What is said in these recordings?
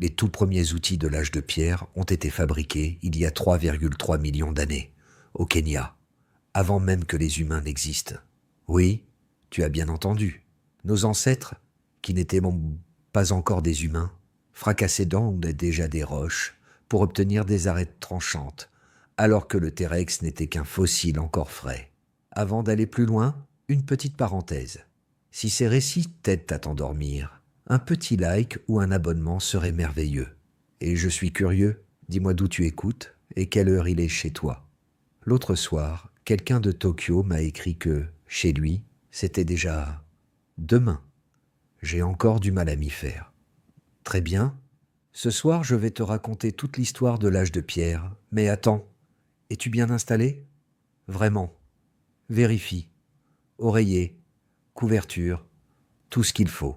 Les tout premiers outils de l'âge de pierre ont été fabriqués il y a 3,3 millions d'années, au Kenya, avant même que les humains n'existent. Oui, tu as bien entendu. Nos ancêtres, qui n'étaient pas encore des humains, fracassaient donc déjà des roches pour obtenir des arêtes tranchantes, alors que le T-Rex n'était qu'un fossile encore frais. Avant d'aller plus loin, une petite parenthèse. Si ces récits t'aident à t'endormir, un petit like ou un abonnement serait merveilleux. Et je suis curieux, dis-moi d'où tu écoutes et quelle heure il est chez toi. L'autre soir, quelqu'un de Tokyo m'a écrit que, chez lui, c'était déjà demain. J'ai encore du mal à m'y faire. Très bien. Ce soir, je vais te raconter toute l'histoire de l'âge de pierre. Mais attends, es-tu bien installé? Vraiment. Vérifie. Oreiller, couverture, tout ce qu'il faut.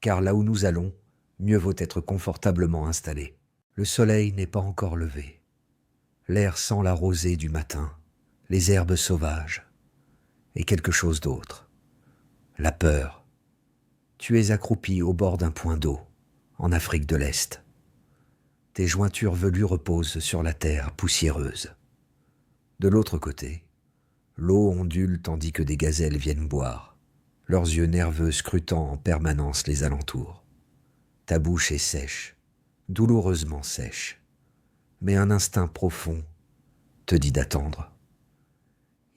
Car là où nous allons, mieux vaut être confortablement installé. Le soleil n'est pas encore levé. L'air sent la rosée du matin, les herbes sauvages, et quelque chose d'autre. La peur. Tu es accroupi au bord d'un point d'eau, en Afrique de l'Est. Tes jointures velues reposent sur la terre poussiéreuse. De l'autre côté, l'eau ondule tandis que des gazelles viennent boire, leurs yeux nerveux scrutant en permanence les alentours. Ta bouche est sèche, douloureusement sèche, mais un instinct profond te dit d'attendre.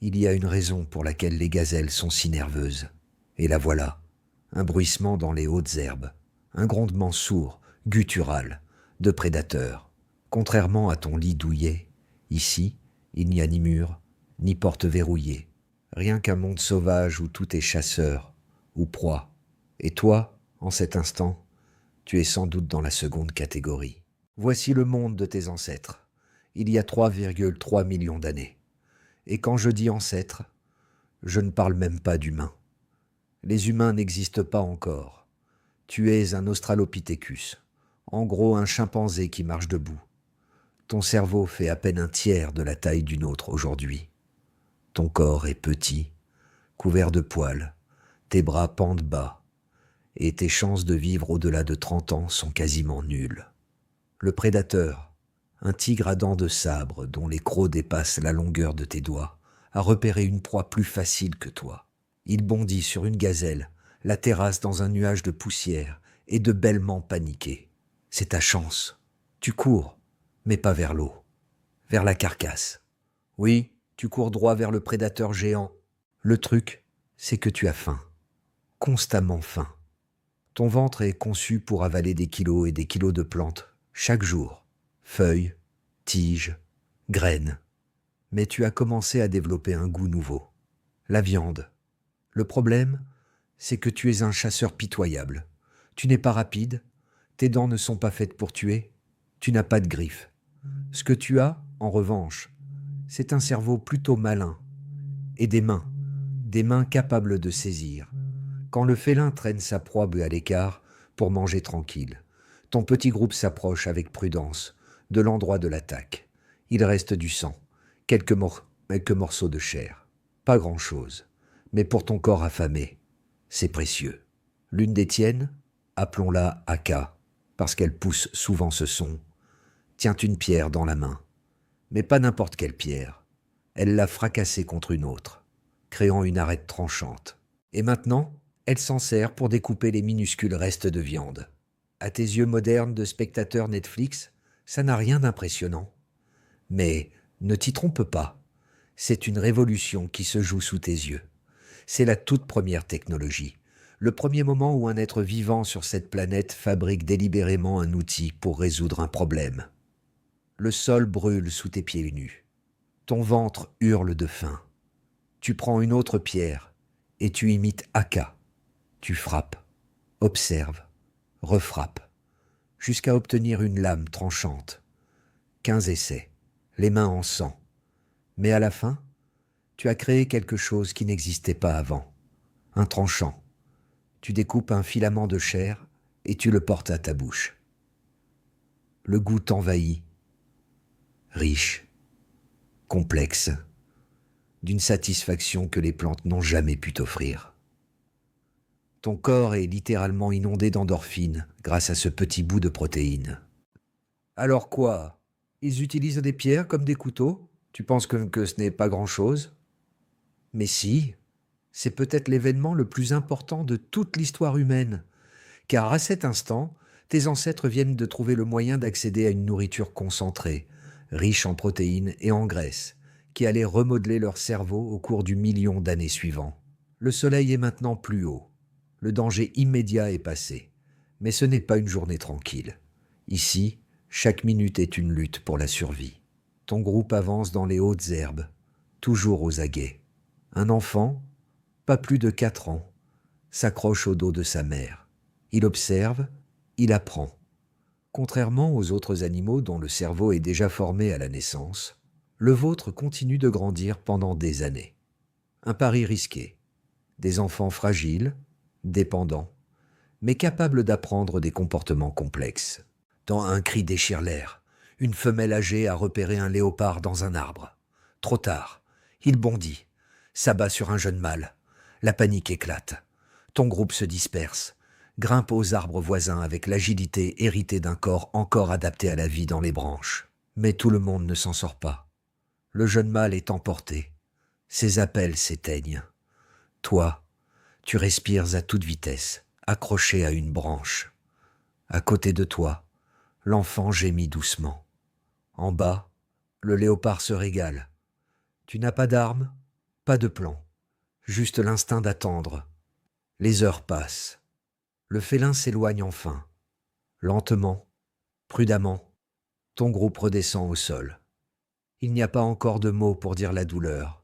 Il y a une raison pour laquelle les gazelles sont si nerveuses, et la voilà, un bruissement dans les hautes herbes, un grondement sourd, guttural, de prédateurs. Contrairement à ton lit douillet, ici, il n'y a ni mur, ni porte verrouillée, rien qu'un monde sauvage où tout est chasseur ou proie. Et toi, en cet instant, tu es sans doute dans la seconde catégorie. Voici le monde de tes ancêtres, il y a 3,3 millions d'années. Et quand je dis ancêtres, je ne parle même pas d'humains. Les humains n'existent pas encore. Tu es un Australopithecus, en gros un chimpanzé qui marche debout. Ton cerveau fait à peine un tiers de la taille du nôtre aujourd'hui. Ton corps est petit, couvert de poils, tes bras pendent bas, et tes chances de vivre au-delà de 30 ans sont quasiment nulles. Le prédateur, un tigre à dents de sabre dont les crocs dépassent la longueur de tes doigts, a repéré une proie plus facile que toi. Il bondit sur une gazelle, la terrasse dans un nuage de poussière et de bêlements paniqués. C'est ta chance. Tu cours, mais pas vers l'eau, vers la carcasse. Oui, tu cours droit vers le prédateur géant. Le truc, c'est que tu as faim, constamment faim. Ton ventre est conçu pour avaler des kilos et des kilos de plantes, chaque jour. Feuilles, tiges, graines. Mais tu as commencé à développer un goût nouveau. La viande. Le problème, c'est que tu es un chasseur pitoyable. Tu n'es pas rapide, tes dents ne sont pas faites pour tuer, tu n'as pas de griffes. Ce que tu as, en revanche, c'est un cerveau plutôt malin et des mains capables de saisir. Quand le félin traîne sa proie à l'écart pour manger tranquille, ton petit groupe s'approche avec prudence de l'endroit de l'attaque. Il reste du sang, quelques morceaux de chair. Pas grand-chose, mais pour ton corps affamé, c'est précieux. L'une des tiennes, appelons-la Aka, parce qu'elle pousse souvent ce son, tient une pierre dans la main. Mais pas n'importe quelle pierre. Elle l'a fracassée contre une autre, créant une arête tranchante. Et maintenant, elle s'en sert pour découper les minuscules restes de viande. À tes yeux modernes de spectateur Netflix, ça n'a rien d'impressionnant. Mais ne t'y trompe pas, c'est une révolution qui se joue sous tes yeux. C'est la toute première technologie, le premier moment où un être vivant sur cette planète fabrique délibérément un outil pour résoudre un problème. Le sol brûle sous tes pieds nus. Ton ventre hurle de faim. Tu prends une autre pierre et tu imites Aka. Tu frappes, observes, refrappes, jusqu'à obtenir une lame tranchante. 15 essais, les mains en sang. Mais à la fin, tu as créé quelque chose qui n'existait pas avant. Un tranchant. Tu découpes un filament de chair et tu le portes à ta bouche. Le goût t'envahit. Riche, complexe, d'une satisfaction que les plantes n'ont jamais pu t'offrir. Ton corps est littéralement inondé d'endorphines grâce à ce petit bout de protéines. Alors quoi? Ils utilisent des pierres comme des couteaux? Tu penses que ce n'est pas grand-chose? Mais si, c'est peut-être l'événement le plus important de toute l'histoire humaine, car à cet instant, tes ancêtres viennent de trouver le moyen d'accéder à une nourriture concentrée, riche en protéines et en graisses, qui allait remodeler leur cerveau au cours du million d'années suivant. Le soleil est maintenant plus haut. Le danger immédiat est passé. Mais ce n'est pas une journée tranquille. Ici, chaque minute est une lutte pour la survie. Ton groupe avance dans les hautes herbes, toujours aux aguets. Un enfant, pas plus de 4 ans, s'accroche au dos de sa mère. Il observe, il apprend. Contrairement aux autres animaux dont le cerveau est déjà formé à la naissance, le vôtre continue de grandir pendant des années. Un pari risqué. Des enfants fragiles, dépendants, mais capables d'apprendre des comportements complexes. Dans un cri déchire l'air, une femelle âgée a repéré un léopard dans un arbre. Trop tard, il bondit, s'abat sur un jeune mâle. La panique éclate. Ton groupe se disperse, grimpe aux arbres voisins avec l'agilité héritée d'un corps encore adapté à la vie dans les branches. Mais tout le monde ne s'en sort pas. Le jeune mâle est emporté. Ses appels s'éteignent. Toi, tu respires à toute vitesse, accroché à une branche. À côté de toi, l'enfant gémit doucement. En bas, le léopard se régale. Tu n'as pas d'armes, pas de plan, juste l'instinct d'attendre. Les heures passent. Le félin s'éloigne enfin. Lentement, prudemment, ton groupe redescend au sol. Il n'y a pas encore de mots pour dire la douleur,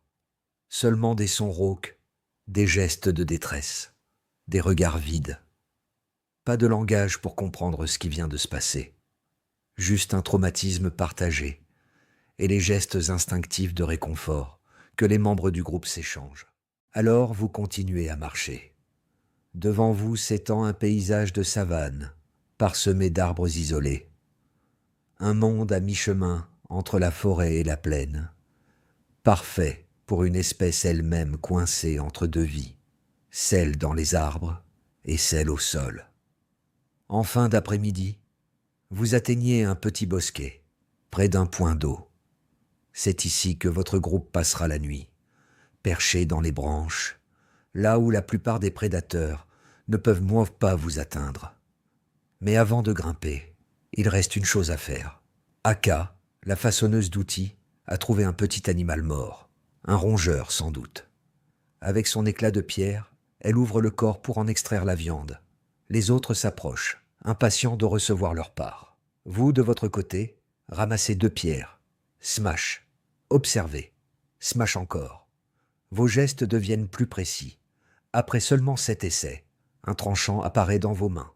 seulement des sons rauques, des gestes de détresse, des regards vides. Pas de langage pour comprendre ce qui vient de se passer. Juste un traumatisme partagé et les gestes instinctifs de réconfort que les membres du groupe s'échangent. Alors vous continuez à marcher. Devant vous s'étend un paysage de savane, parsemé d'arbres isolés. Un monde à mi-chemin entre la forêt et la plaine. Parfait pour une espèce elle-même coincée entre deux vies, celle dans les arbres et celle au sol. En fin d'après-midi, vous atteignez un petit bosquet, près d'un point d'eau. C'est ici que votre groupe passera la nuit, perché dans les branches, là où la plupart des prédateurs ne peuvent moins pas vous atteindre. Mais avant de grimper, il reste une chose à faire. Aka, la façonneuse d'outils, a trouvé un petit animal mort, un rongeur sans doute. Avec son éclat de pierre, elle ouvre le corps pour en extraire la viande. Les autres s'approchent, impatients de recevoir leur part. Vous, de votre côté, ramassez 2 pierres. Smash. Observez. Smash encore. Vos gestes deviennent plus précis. Après seulement 7 essais, un tranchant apparaît dans vos mains.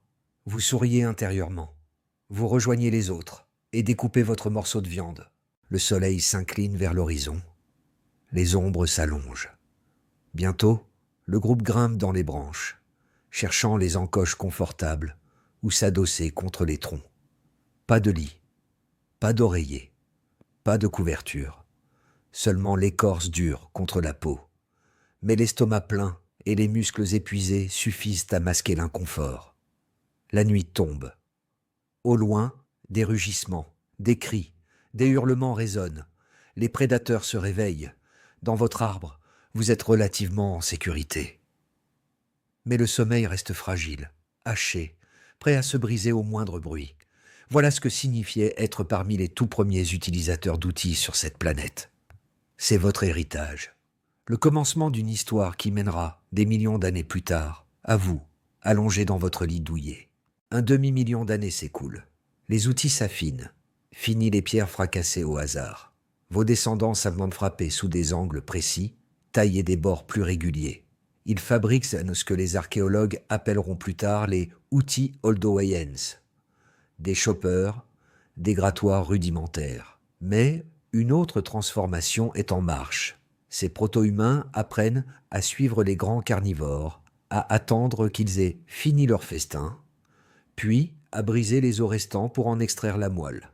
Vous souriez intérieurement. Vous rejoignez les autres et découpez votre morceau de viande. Le soleil s'incline vers l'horizon. Les ombres s'allongent. Bientôt, le groupe grimpe dans les branches, cherchant les encoches confortables ou s'adosser contre les troncs. Pas de lit, pas d'oreiller, pas de couverture, seulement l'écorce dure contre la peau. Mais l'estomac plein et les muscles épuisés suffisent à masquer l'inconfort. La nuit tombe. Au loin, des rugissements, des cris, des hurlements résonnent. Les prédateurs se réveillent. Dans votre arbre, vous êtes relativement en sécurité. Mais le sommeil reste fragile, haché, prêt à se briser au moindre bruit. Voilà ce que signifiait être parmi les tout premiers utilisateurs d'outils sur cette planète. C'est votre héritage. Le commencement d'une histoire qui mènera, des millions d'années plus tard, à vous, allongé dans votre lit douillet. Un demi-million d'années s'écoulent. Les outils s'affinent. Fini les pierres fracassées au hasard. Vos descendants savent frapper sous des angles précis, tailler des bords plus réguliers. Ils fabriquent ce que les archéologues appelleront plus tard les outils oldowayens. Des choppers, des grattoirs rudimentaires. Mais une autre transformation est en marche. Ces proto-humains apprennent à suivre les grands carnivores, à attendre qu'ils aient fini leur festin, puis à briser les os restants pour en extraire la moelle.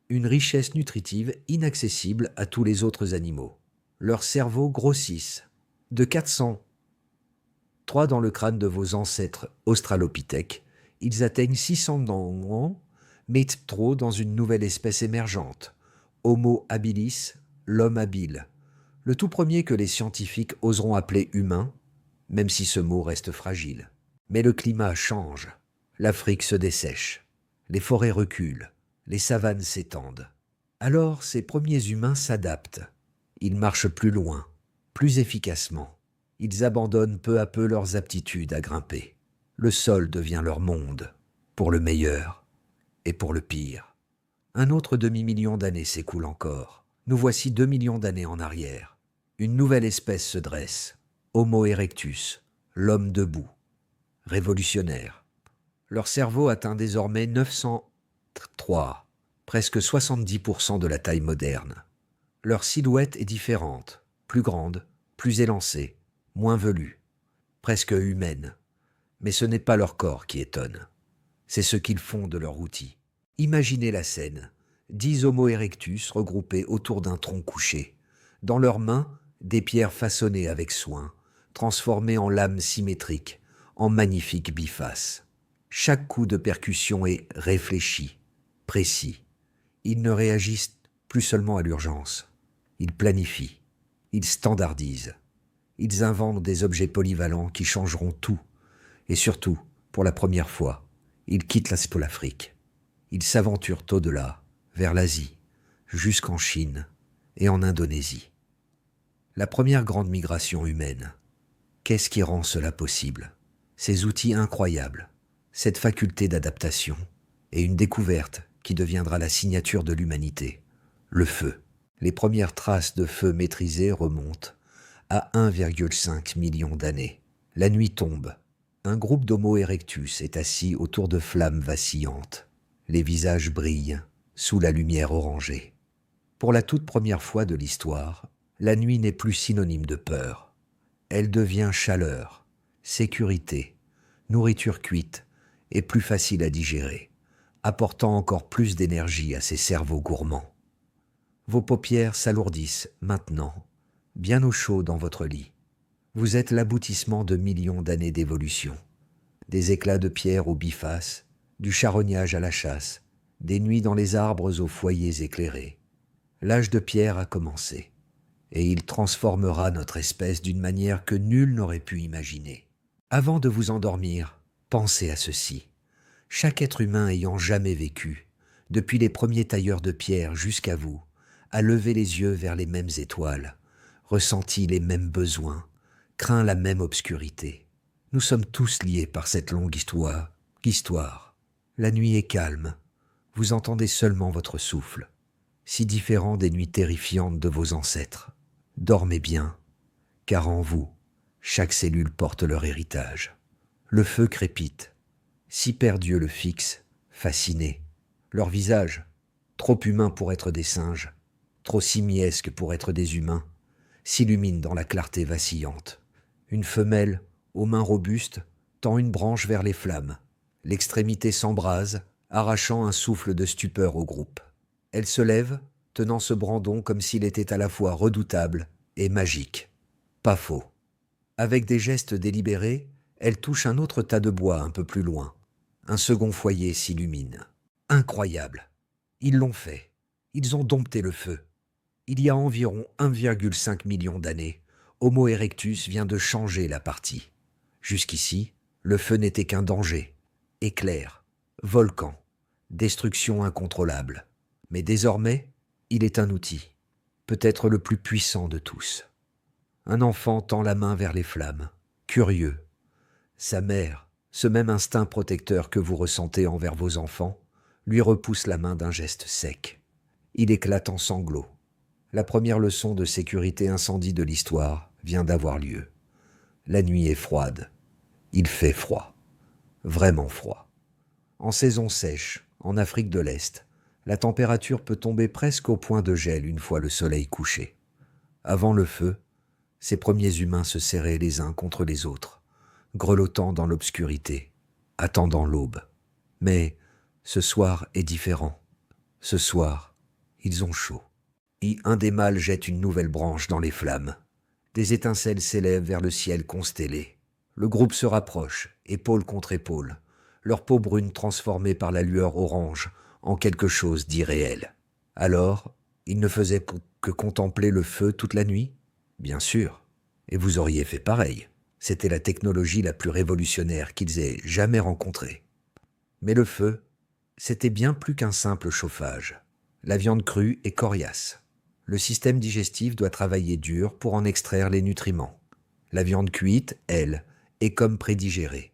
Une richesse nutritive inaccessible à tous les autres animaux. Leurs cerveaux grossissent de 400, 3 dans le crâne de vos ancêtres australopithèques. Ils atteignent 600 ans, mais trop dans une nouvelle espèce émergente, Homo habilis, l'homme habile, le tout premier que les scientifiques oseront appeler humain, même si ce mot reste fragile. Mais le climat change, l'Afrique se dessèche, les forêts reculent, les savanes s'étendent. Alors ces premiers humains s'adaptent, ils marchent plus loin, plus efficacement. Ils abandonnent peu à peu leurs aptitudes à grimper. Le sol devient leur monde, pour le meilleur et pour le pire. Un autre demi-million d'années s'écoule encore. Nous voici 2 millions d'années en arrière. Une nouvelle espèce se dresse, Homo erectus, l'homme debout. Révolutionnaire. Leur cerveau atteint désormais 903, presque 70% de la taille moderne. Leur silhouette est différente, plus grande, plus élancée, moins velue, presque humaine. Mais ce n'est pas leur corps qui étonne, c'est ce qu'ils font de leur outil. Imaginez la scène, 10 Homo erectus regroupés autour d'un tronc couché. Dans leurs mains, des pierres façonnées avec soin, transformées en lames symétriques, en magnifiques bifaces. Chaque coup de percussion est réfléchi, précis. Ils ne réagissent plus seulement à l'urgence. Ils planifient, ils standardisent. Ils inventent des objets polyvalents qui changeront tout. Et surtout, pour la première fois, ils quittent l'Afrique. Ils s'aventurent au-delà, vers l'Asie, jusqu'en Chine et en Indonésie. La première grande migration humaine. Qu'est-ce qui rend cela possible? Ces outils incroyables, cette faculté d'adaptation et une découverte qui deviendra la signature de l'humanité, le feu. Les premières traces de feu maîtrisées remontent à 1,5 million d'années. La nuit tombe. Un groupe d'Homo erectus est assis autour de flammes vacillantes. Les visages brillent sous la lumière orangée. Pour la toute première fois de l'histoire, la nuit n'est plus synonyme de peur. Elle devient chaleur, sécurité, nourriture cuite et plus facile à digérer, apportant encore plus d'énergie à ces cerveaux gourmands. Vos paupières s'alourdissent maintenant, bien au chaud dans votre lit. Vous êtes l'aboutissement de millions d'années d'évolution. Des éclats de pierre aux bifaces, du charognage à la chasse, des nuits dans les arbres aux foyers éclairés. L'âge de pierre a commencé, et il transformera notre espèce d'une manière que nul n'aurait pu imaginer. Avant de vous endormir, pensez à ceci. Chaque être humain ayant jamais vécu, depuis les premiers tailleurs de pierre jusqu'à vous, a levé les yeux vers les mêmes étoiles, ressenti les mêmes besoins, craint la même obscurité. Nous sommes tous liés par cette longue histoire. La nuit est calme, vous entendez seulement votre souffle, si différent des nuits terrifiantes de vos ancêtres. Dormez bien, car en vous, chaque cellule porte leur héritage. Le feu crépite, si père Dieu le fixe, fasciné. Leur visage, trop humain pour être des singes, trop simiesque pour être des humains, s'illumine dans la clarté vacillante. Une femelle, aux mains robustes, tend une branche vers les flammes. L'extrémité s'embrase, arrachant un souffle de stupeur au groupe. Elle se lève, tenant ce brandon comme s'il était à la fois redoutable et magique. Pas faux. Avec des gestes délibérés, elle touche un autre tas de bois un peu plus loin. Un second foyer s'illumine. Incroyable. Ils l'ont fait. Ils ont dompté le feu. Il y a environ 1,5 million d'années, Homo erectus vient de changer la partie. Jusqu'ici, le feu n'était qu'un danger. Éclair, volcan, destruction incontrôlable. Mais désormais, il est un outil, peut-être le plus puissant de tous. Un enfant tend la main vers les flammes, curieux. Sa mère, ce même instinct protecteur que vous ressentez envers vos enfants, lui repousse la main d'un geste sec. Il éclate en sanglots. La première leçon de sécurité incendie de l'histoire vient d'avoir lieu. La nuit est froide. Il fait froid. Vraiment froid. En saison sèche, en Afrique de l'Est, la température peut tomber presque au point de gel une fois le soleil couché. Avant le feu, ces premiers humains se serraient les uns contre les autres, grelottant dans l'obscurité, attendant l'aube. Mais ce soir est différent. Ce soir, ils ont chaud. Et un des mâles jette une nouvelle branche dans les flammes. Des étincelles s'élèvent vers le ciel constellé. Le groupe se rapproche, épaule contre épaule, leur peau brune transformée par la lueur orange en quelque chose d'irréel. Alors, ils ne faisaient que contempler le feu toute la nuit? Bien sûr. Et vous auriez fait pareil. C'était la technologie la plus révolutionnaire qu'ils aient jamais rencontrée. Mais le feu, c'était bien plus qu'un simple chauffage. La viande crue est coriace. Le système digestif doit travailler dur pour en extraire les nutriments. La viande cuite, elle, est comme prédigérée.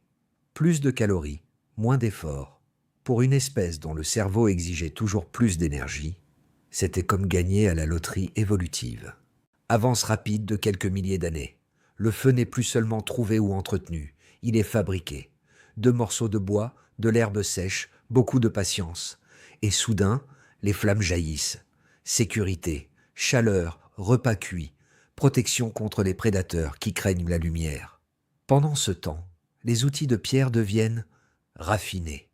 Plus de calories, moins d'efforts. Pour une espèce dont le cerveau exigeait toujours plus d'énergie, c'était comme gagner à la loterie évolutive. Avance rapide de quelques milliers d'années. Le feu n'est plus seulement trouvé ou entretenu, il est fabriqué. 2 morceaux de bois, de l'herbe sèche, beaucoup de patience. Et soudain, les flammes jaillissent. Sécurité, chaleur, repas cuit, protection contre les prédateurs qui craignent la lumière. Pendant ce temps, les outils de pierre deviennent raffinés.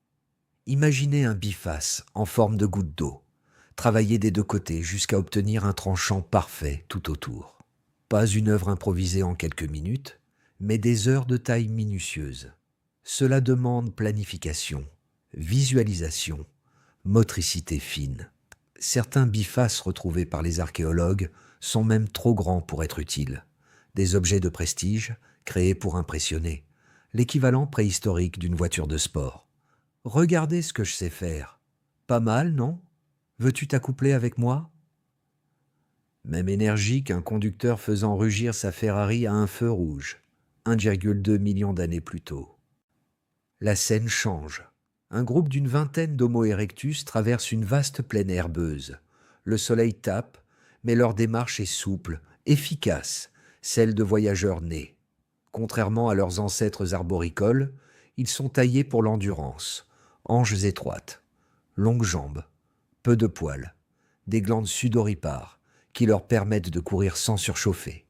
Imaginez un biface en forme de goutte d'eau, travailler des 2 côtés jusqu'à obtenir un tranchant parfait tout autour. Pas une œuvre improvisée en quelques minutes, mais des heures de taille minutieuse. Cela demande planification, visualisation, motricité fine. Certains bifaces retrouvés par les archéologues sont même trop grands pour être utiles. Des objets de prestige créés pour impressionner, l'équivalent préhistorique d'une voiture de sport. Regardez ce que je sais faire. Pas mal, non? Veux-tu t'accoupler avec moi? Même énergie qu'un conducteur faisant rugir sa Ferrari à un feu rouge, 1,2 million d'années plus tôt. La scène change. Un groupe d'une vingtaine d'Homo erectus traverse une vaste plaine herbeuse. Le soleil tape, mais leur démarche est souple, efficace, celle de voyageurs nés. Contrairement à leurs ancêtres arboricoles, ils sont taillés pour l'endurance. Hanches étroites, longues jambes, peu de poils, des glandes sudoripares qui leur permettent de courir sans surchauffer.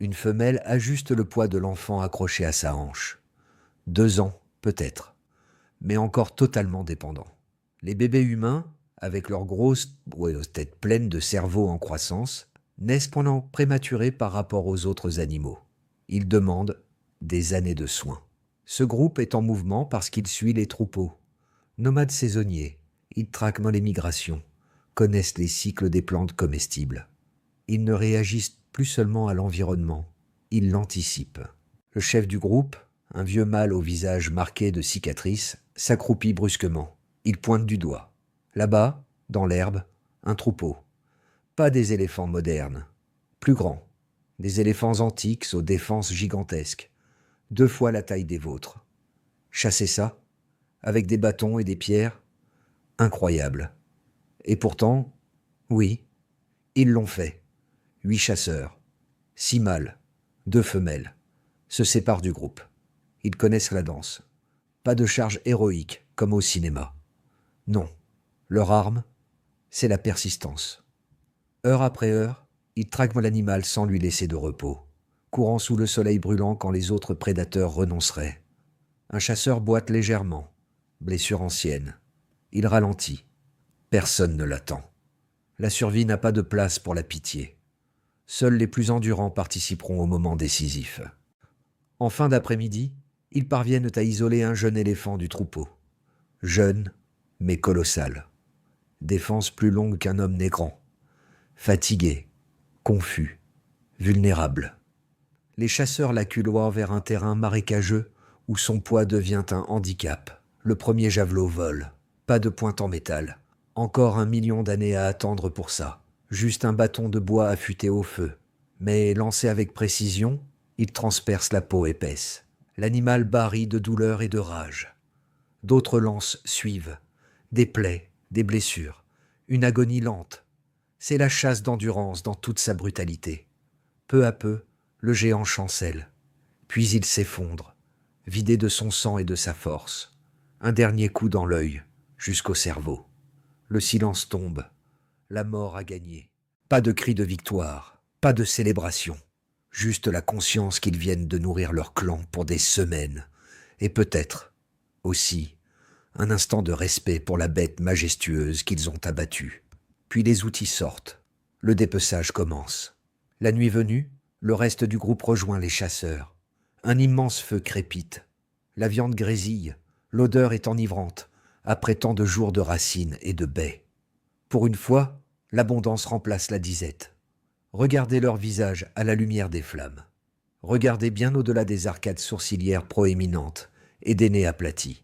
Une femelle ajuste le poids de l'enfant accroché à sa hanche. 2 ans, peut-être, mais encore totalement dépendants. Les bébés humains, avec leurs grosses têtes pleines de cerveaux en croissance, naissent pendant prématurés par rapport aux autres animaux. Ils demandent des années de soins. Ce groupe est en mouvement parce qu'il suit les troupeaux. Nomades saisonniers, ils traquent les migrations, connaissent les cycles des plantes comestibles. Ils ne réagissent plus seulement à l'environnement, ils l'anticipent. Le chef du groupe, un vieux mâle au visage marqué de cicatrices, s'accroupit brusquement. Il pointe du doigt. Là-bas, dans l'herbe, un troupeau. Pas des éléphants modernes, plus grands. Des éléphants antiques aux défenses gigantesques, 2 fois la taille des vôtres. Chasser ça, avec des bâtons et des pierres, incroyable. Et pourtant, oui, ils l'ont fait. 8 chasseurs, 6 mâles, 2 femelles, se séparent du groupe. Ils connaissent la danse. Pas de charge héroïque, comme au cinéma. Non, leur arme, c'est la persistance. Heure après heure, ils traquent l'animal sans lui laisser de repos, courant sous le soleil brûlant quand les autres prédateurs renonceraient. Un chasseur boite légèrement, blessure ancienne. Il ralentit. Personne ne l'attend. La survie n'a pas de place pour la pitié. Seuls les plus endurants participeront au moment décisif. En fin d'après-midi, ils parviennent à isoler un jeune éléphant du troupeau. Jeune, mais colossal. Défense plus longue qu'un homme né grand. Fatigué, confus, vulnérable. Les chasseurs l'acculoient vers un terrain marécageux où son poids devient un handicap. Le premier javelot vole. Pas de pointe en métal. Encore 1 million d'années à attendre pour ça. Juste un bâton de bois affûté au feu. Mais lancé avec précision, il transperce la peau épaisse. L'animal barille de douleur et de rage. D'autres lances suivent. Des plaies, des blessures. Une agonie lente. C'est la chasse d'endurance dans toute sa brutalité. Peu à peu, le géant chancelle. Puis il s'effondre, vidé de son sang et de sa force. Un dernier coup dans l'œil, jusqu'au cerveau. Le silence tombe. La mort a gagné. Pas de cri de victoire, pas de célébration. Juste la conscience qu'ils viennent de nourrir leur clan pour des semaines. Et peut-être, aussi, un instant de respect pour la bête majestueuse qu'ils ont abattue. Puis les outils sortent. Le dépeçage commence. La nuit venue, le reste du groupe rejoint les chasseurs. Un immense feu crépite. La viande grésille. L'odeur est enivrante, après tant de jours de racines et de baies. Pour une fois, l'abondance remplace la disette. Regardez leurs visages à la lumière des flammes. Regardez bien au-delà des arcades sourcilières proéminentes et des nez aplatis.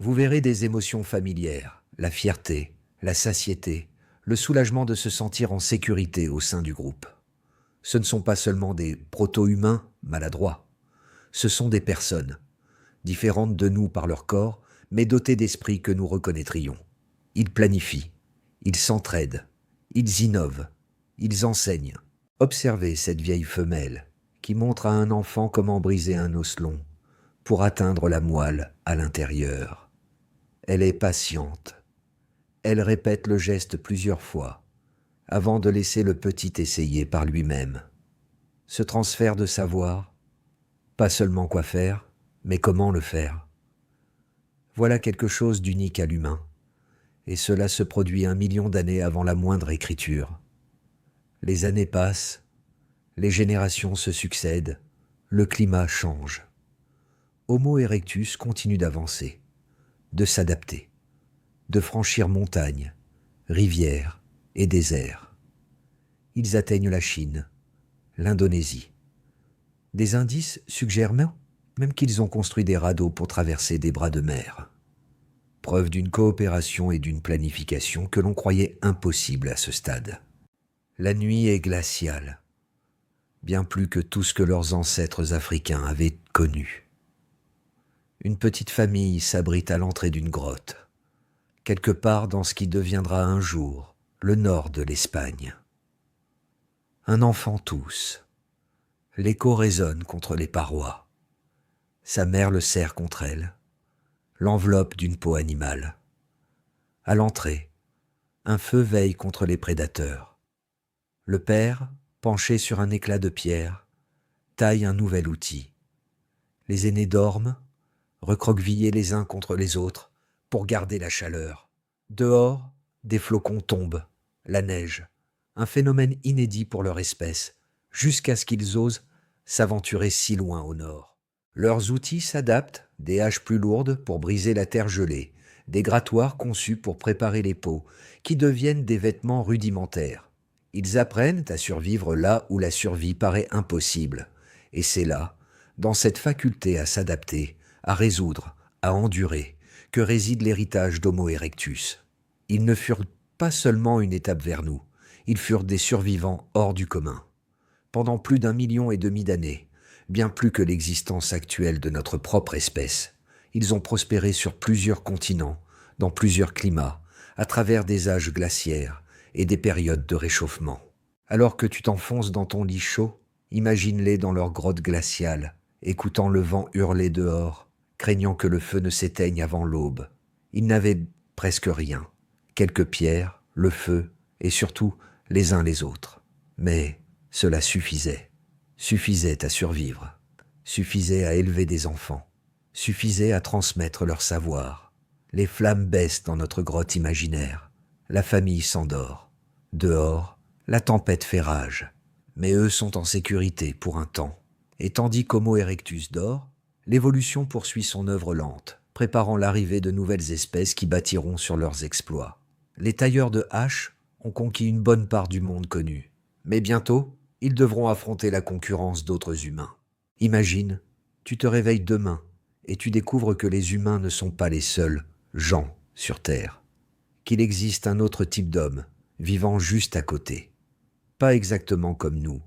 Vous verrez des émotions familières, la fierté, la satiété, le soulagement de se sentir en sécurité au sein du groupe. Ce ne sont pas seulement des proto-humains maladroits, ce sont des personnes, différentes de nous par leur corps, mais dotées d'esprit que nous reconnaîtrions. Ils planifient, ils s'entraident, ils innovent, ils enseignent. Observez cette vieille femelle qui montre à un enfant comment briser un os long pour atteindre la moelle à l'intérieur. Elle est patiente. Elle répète le geste plusieurs fois avant de laisser le petit essayer par lui-même. Ce transfert de savoir, pas seulement quoi faire, mais comment le faire. Voilà quelque chose d'unique à l'humain, et cela se produit 1 million d'années avant la moindre écriture. Les années passent, les générations se succèdent, le climat change. Homo erectus continue d'avancer, de s'adapter, de franchir montagnes, rivières et déserts. Ils atteignent la Chine, l'Indonésie. Des indices suggèrent même qu'ils ont construit des radeaux pour traverser des bras de mer. Preuve d'une coopération et d'une planification que l'on croyait impossible à ce stade. La nuit est glaciale, bien plus que tout ce que leurs ancêtres africains avaient connu. Une petite famille s'abrite à l'entrée d'une grotte, quelque part dans ce qui deviendra un jour le nord de l'Espagne. Un enfant tousse. L'écho résonne contre les parois. Sa mère le serre contre elle, l'enveloppe d'une peau animale. À l'entrée, un feu veille contre les prédateurs. Le père, penché sur un éclat de pierre, taille un nouvel outil. Les aînés dorment, recroquevillés les uns contre les autres, pour garder la chaleur. Dehors, des flocons tombent, la neige, un phénomène inédit pour leur espèce, jusqu'à ce qu'ils osent s'aventurer si loin au nord. Leurs outils s'adaptent, des haches plus lourdes pour briser la terre gelée, des grattoirs conçus pour préparer les peaux, qui deviennent des vêtements rudimentaires. Ils apprennent à survivre là où la survie paraît impossible. Et c'est là, dans cette faculté à s'adapter, à résoudre, à endurer, que réside l'héritage d'Homo erectus. Ils ne furent pas seulement une étape vers nous, ils furent des survivants hors du commun. Pendant plus d'1,5 million d'années, bien plus que l'existence actuelle de notre propre espèce, ils ont prospéré sur plusieurs continents, dans plusieurs climats, à travers des âges glaciaires et des périodes de réchauffement. Alors que tu t'enfonces dans ton lit chaud, imagine-les dans leur grotte glaciale, écoutant le vent hurler dehors, craignant que le feu ne s'éteigne avant l'aube. Ils n'avaient presque rien, quelques pierres, le feu, et surtout les uns les autres. Mais cela suffisait à survivre, suffisait à élever des enfants, suffisait à transmettre leur savoir. Les flammes baissent dans notre grotte imaginaire, la famille s'endort. Dehors, la tempête fait rage, mais eux sont en sécurité pour un temps. Et tandis qu'Homo erectus dort, l'évolution poursuit son œuvre lente, préparant l'arrivée de nouvelles espèces qui bâtiront sur leurs exploits. Les tailleurs de haches ont conquis une bonne part du monde connu, mais bientôt, ils devront affronter la concurrence d'autres humains. Imagine, tu te réveilles demain et tu découvres que les humains ne sont pas les seuls gens sur Terre, qu'il existe un autre type d'homme vivant juste à côté. Pas exactement comme nous,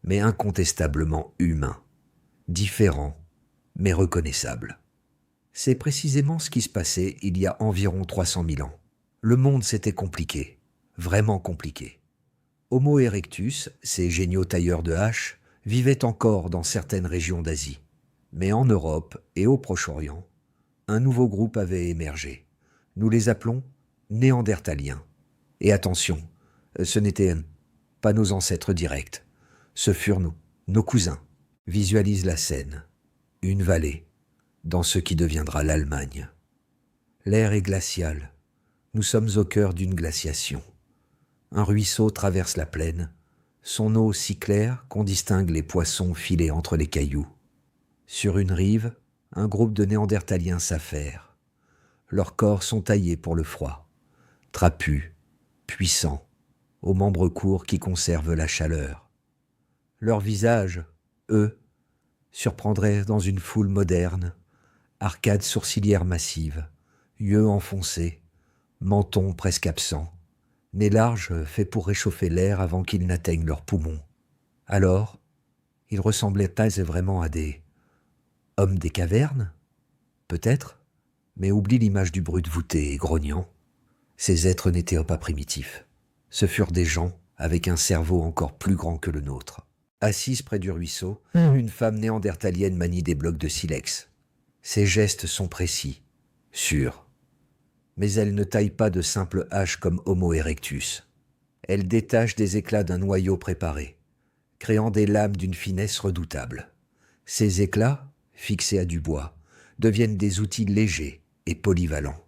mais incontestablement humain, différent, mais reconnaissable. C'est précisément ce qui se passait il y a environ 300 000 ans. Le monde s'était compliqué, vraiment compliqué. Homo erectus, ces géniaux tailleurs de haches, vivaient encore dans certaines régions d'Asie. Mais en Europe et au Proche-Orient, un nouveau groupe avait émergé. Nous les appelons Néandertaliens. Et attention, ce n'étaient pas nos ancêtres directs. Ce furent nos cousins. Visualise la scène. Une vallée, dans ce qui deviendra l'Allemagne. L'air est glacial. Nous sommes au cœur d'une glaciation. Un ruisseau traverse la plaine, son eau si claire qu'on distingue les poissons filés entre les cailloux. Sur une rive, un groupe de Néandertaliens s'affaire. Leurs corps sont taillés pour le froid, trapus, puissants, aux membres courts qui conservent la chaleur. Leurs visages, eux, surprendraient dans une foule moderne, arcades sourcilières massives, yeux enfoncés, menton presque absent, nez large fait pour réchauffer l'air avant qu'ils n'atteignent leurs poumons. Alors, ils ressemblaient assez vraiment à des hommes des cavernes, peut-être, mais oublie l'image du brute voûté et grognant. Ces êtres n'étaient pas primitifs. Ce furent des gens avec un cerveau encore plus grand que le nôtre. Assise près du ruisseau, une femme néandertalienne manie des blocs de silex. Ses gestes sont précis, sûrs. Mais elle ne taille pas de simples haches comme Homo erectus. Elle détache des éclats d'un noyau préparé, créant des lames d'une finesse redoutable. Ces éclats, fixés à du bois, deviennent des outils légers et polyvalents.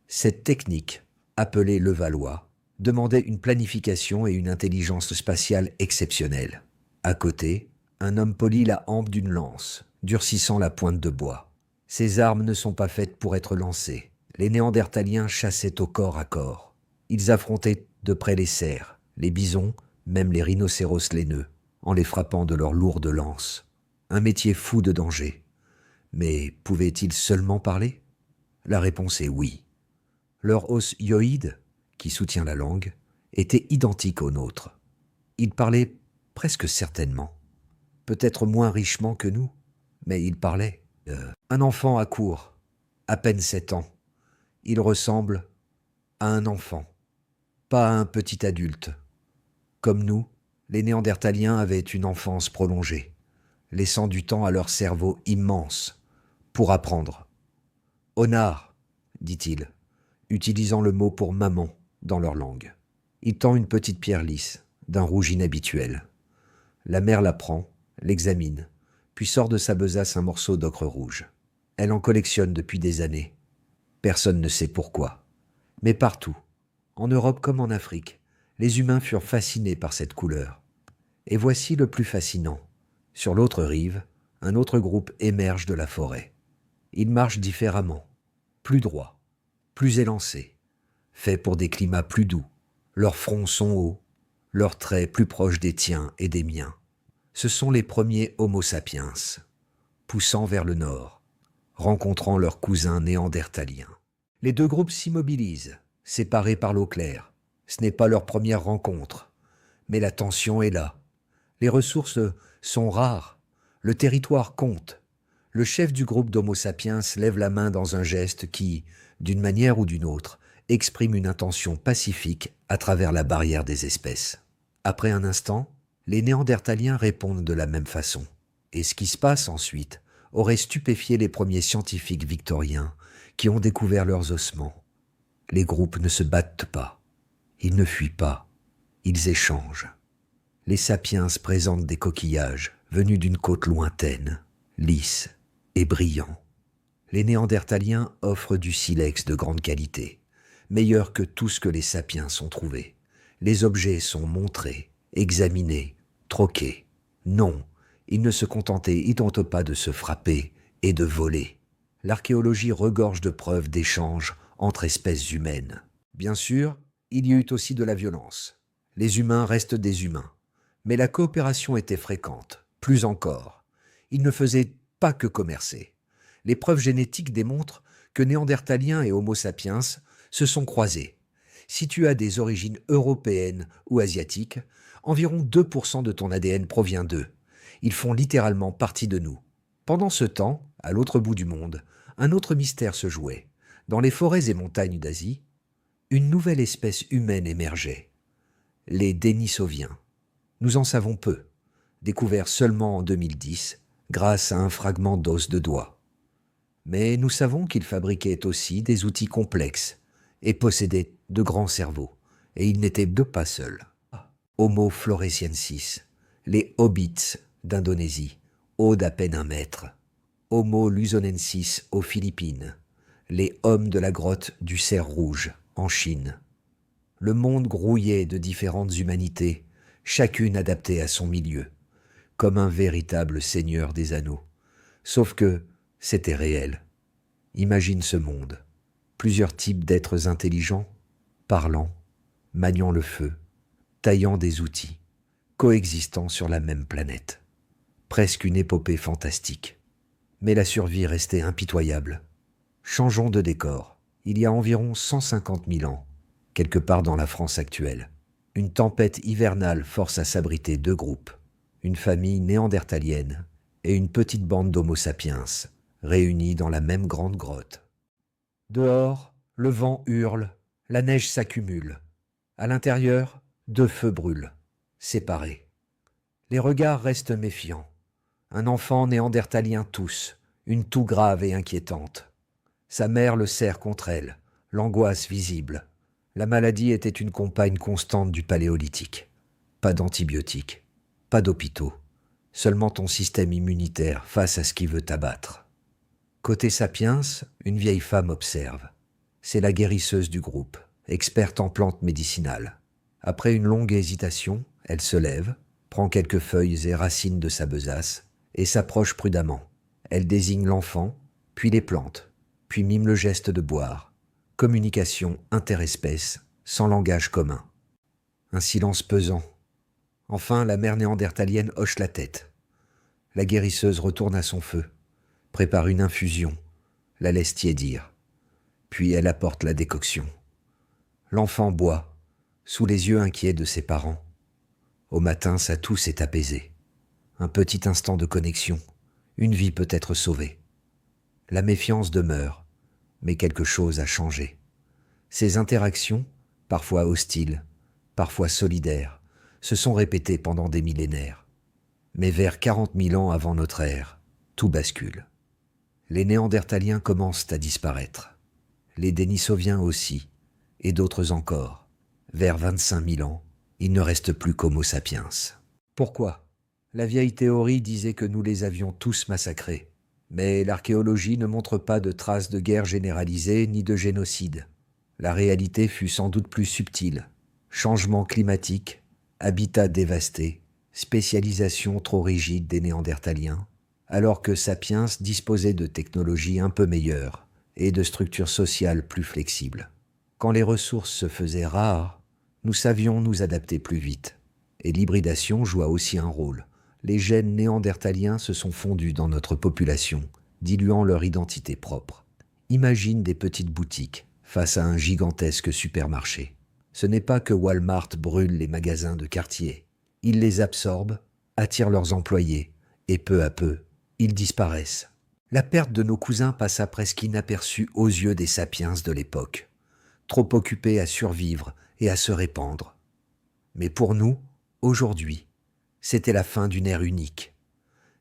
Cette technique, appelée Levallois, demandait une planification et une intelligence spatiale exceptionnelles. À côté, un homme polit la hampe d'une lance, durcissant la pointe de bois. Ces armes ne sont pas faites pour être lancées. Les Néandertaliens chassaient au corps à corps. Ils affrontaient de près les cerfs, les bisons, même les rhinocéros laineux, en les frappant de leurs lourdes lances. Un métier fou de danger. Mais pouvaient-ils seulement parler? La réponse est oui. Leur os hyoïde, qui soutient la langue, était identique au nôtre. Ils parlaient presque certainement. Peut-être moins richement que nous, mais ils parlaient. Un enfant accourt, à peine 7 ans. Il ressemble à un enfant, pas à un petit adulte. Comme nous, les Néandertaliens avaient une enfance prolongée, laissant du temps à leur cerveau immense pour apprendre. « Onar », dit-il, utilisant le mot pour maman dans leur langue. Il tend une petite pierre lisse, d'un rouge inhabituel. La mère la prend, l'examine, puis sort de sa besace un morceau d'ocre rouge. Elle en collectionne depuis des années. Personne ne sait pourquoi. Mais partout, en Europe comme en Afrique, les humains furent fascinés par cette couleur. Et voici le plus fascinant. Sur l'autre rive, un autre groupe émerge de la forêt. Ils marchent différemment, plus droits, plus élancés, faits pour des climats plus doux. Leurs fronts sont hauts, leurs traits plus proches des tiens et des miens. Ce sont les premiers Homo sapiens, poussant vers le nord, rencontrant leurs cousins néandertaliens. Les deux groupes s'immobilisent, séparés par l'eau claire. Ce n'est pas leur première rencontre, mais la tension est là. Les ressources sont rares, le territoire compte. Le chef du groupe d'Homo sapiens lève la main dans un geste qui, d'une manière ou d'une autre, exprime une intention pacifique à travers la barrière des espèces. Après un instant, les Néandertaliens répondent de la même façon. Et ce qui se passe ensuite aurait stupéfié les premiers scientifiques victoriens qui ont découvert leurs ossements. Les groupes ne se battent pas, ils ne fuient pas, ils échangent. Les sapiens présentent des coquillages venus d'une côte lointaine, lisses et brillants. Les Néandertaliens offrent du silex de grande qualité, meilleur que tout ce que les sapiens ont trouvé. Les objets sont montrés, examinés, troqués. Non, ils ne se contentaient pas de se frapper et de voler. L'archéologie regorge de preuves d'échanges entre espèces humaines. Bien sûr, il y eut aussi de la violence. Les humains restent des humains. Mais la coopération était fréquente, plus encore. Ils ne faisaient pas que commercer. Les preuves génétiques démontrent que Néandertaliens et Homo sapiens se sont croisés. Si tu as des origines européennes ou asiatiques, environ 2% de ton ADN provient d'eux. Ils font littéralement partie de nous. Pendant ce temps, à l'autre bout du monde, un autre mystère se jouait. Dans les forêts et montagnes d'Asie, une nouvelle espèce humaine émergeait. Les Denisoviens. Nous en savons peu, découverts seulement en 2010 grâce à un fragment d'os de doigt. Mais nous savons qu'ils fabriquaient aussi des outils complexes et possédaient de grands cerveaux, et ils n'étaient pas seuls. Homo floresiensis, les hobbits d'Indonésie, hauts d'à peine 1 mètre. Homo luzonensis aux Philippines, les hommes de la grotte du cerf rouge en Chine. Le monde grouillait de différentes humanités, chacune adaptée à son milieu, comme un véritable seigneur des anneaux. Sauf que c'était réel. Imagine ce monde. Plusieurs types d'êtres intelligents, parlant, maniant le feu, taillant des outils, coexistant sur la même planète. Presque une épopée fantastique. Mais la survie restait impitoyable. Changeons de décor. Il y a environ 150 000 ans, quelque part dans la France actuelle, une tempête hivernale force à s'abriter deux groupes, une famille néandertalienne et une petite bande d'Homo sapiens, réunis dans la même grande grotte. Dehors, le vent hurle, la neige s'accumule. À l'intérieur, deux feux brûlent, séparés. Les regards restent méfiants. Un enfant néandertalien tousse, une toux grave et inquiétante. Sa mère le serre contre elle, l'angoisse visible. La maladie était une compagne constante du paléolithique. Pas d'antibiotiques, pas d'hôpitaux, seulement ton système immunitaire face à ce qui veut t'abattre. Côté sapiens, une vieille femme observe. C'est la guérisseuse du groupe, experte en plantes médicinales. Après une longue hésitation, elle se lève, prend quelques feuilles et racines de sa besace et s'approche prudemment. Elle désigne l'enfant, puis les plantes, puis mime le geste de boire. Communication interespèce, sans langage commun. Un silence pesant. Enfin, la mère néandertalienne hoche la tête. La guérisseuse retourne à son feu, prépare une infusion, la laisse tiédir. Puis elle apporte la décoction. L'enfant boit, sous les yeux inquiets de ses parents. Au matin, sa toux s'est apaisée. Un petit instant de connexion, une vie peut être sauvée. La méfiance demeure, mais quelque chose a changé. Ces interactions, parfois hostiles, parfois solidaires, se sont répétées pendant des millénaires. Mais vers 40 000 ans avant notre ère, tout bascule. Les Néandertaliens commencent à disparaître. Les Dénisoviens aussi, et d'autres encore. Vers 25 000 ans, il ne reste plus qu'Homo sapiens. Pourquoi ? La vieille théorie disait que nous les avions tous massacrés. Mais l'archéologie ne montre pas de traces de guerre généralisée ni de génocide. La réalité fut sans doute plus subtile. Changement climatique, habitat dévasté, spécialisation trop rigide des Néandertaliens, alors que Sapiens disposait de technologies un peu meilleures et de structures sociales plus flexibles. Quand les ressources se faisaient rares, nous savions nous adapter plus vite. Et l'hybridation joua aussi un rôle. Les gènes néandertaliens se sont fondus dans notre population, diluant leur identité propre. Imagine des petites boutiques face à un gigantesque supermarché. Ce n'est pas que Walmart brûle les magasins de quartier. Ils les absorbent, attirent leurs employés, et peu à peu, ils disparaissent. La perte de nos cousins passa presque inaperçue aux yeux des sapiens de l'époque, trop occupés à survivre et à se répandre. Mais pour nous, aujourd'hui, c'était la fin d'une ère unique,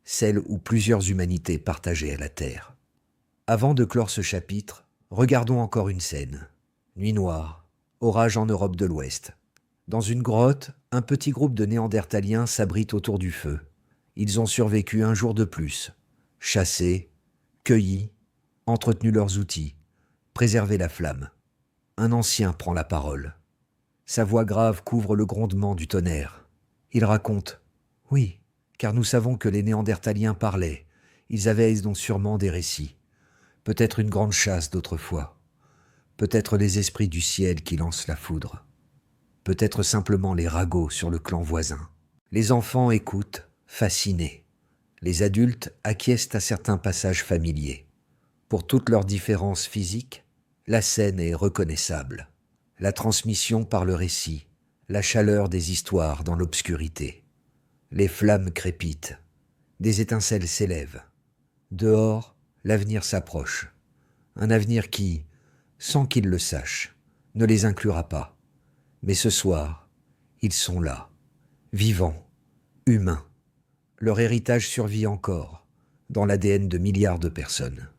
celle où plusieurs humanités partageaient la Terre. Avant de clore ce chapitre, regardons encore une scène. Nuit noire, orage en Europe de l'Ouest. Dans une grotte, un petit groupe de Néandertaliens s'abrite autour du feu. Ils ont survécu un jour de plus, chassé, cueilli, entretenu leurs outils, préservé la flamme. Un ancien prend la parole. Sa voix grave couvre le grondement du tonnerre. Il raconte « Oui, car nous savons que les Néandertaliens parlaient. Ils avaient donc sûrement des récits. Peut-être une grande chasse d'autrefois. Peut-être les esprits du ciel qui lancent la foudre. Peut-être simplement les ragots sur le clan voisin. » Les enfants écoutent, fascinés. Les adultes acquiescent à certains passages familiers. Pour toutes leurs différences physiques, la scène est reconnaissable. La transmission par le récit, la chaleur des histoires dans l'obscurité. Les flammes crépitent, des étincelles s'élèvent. Dehors, l'avenir s'approche. Un avenir qui, sans qu'ils le sachent, ne les inclura pas. Mais ce soir, ils sont là, vivants, humains. Leur héritage survit encore, dans l'ADN de milliards de personnes.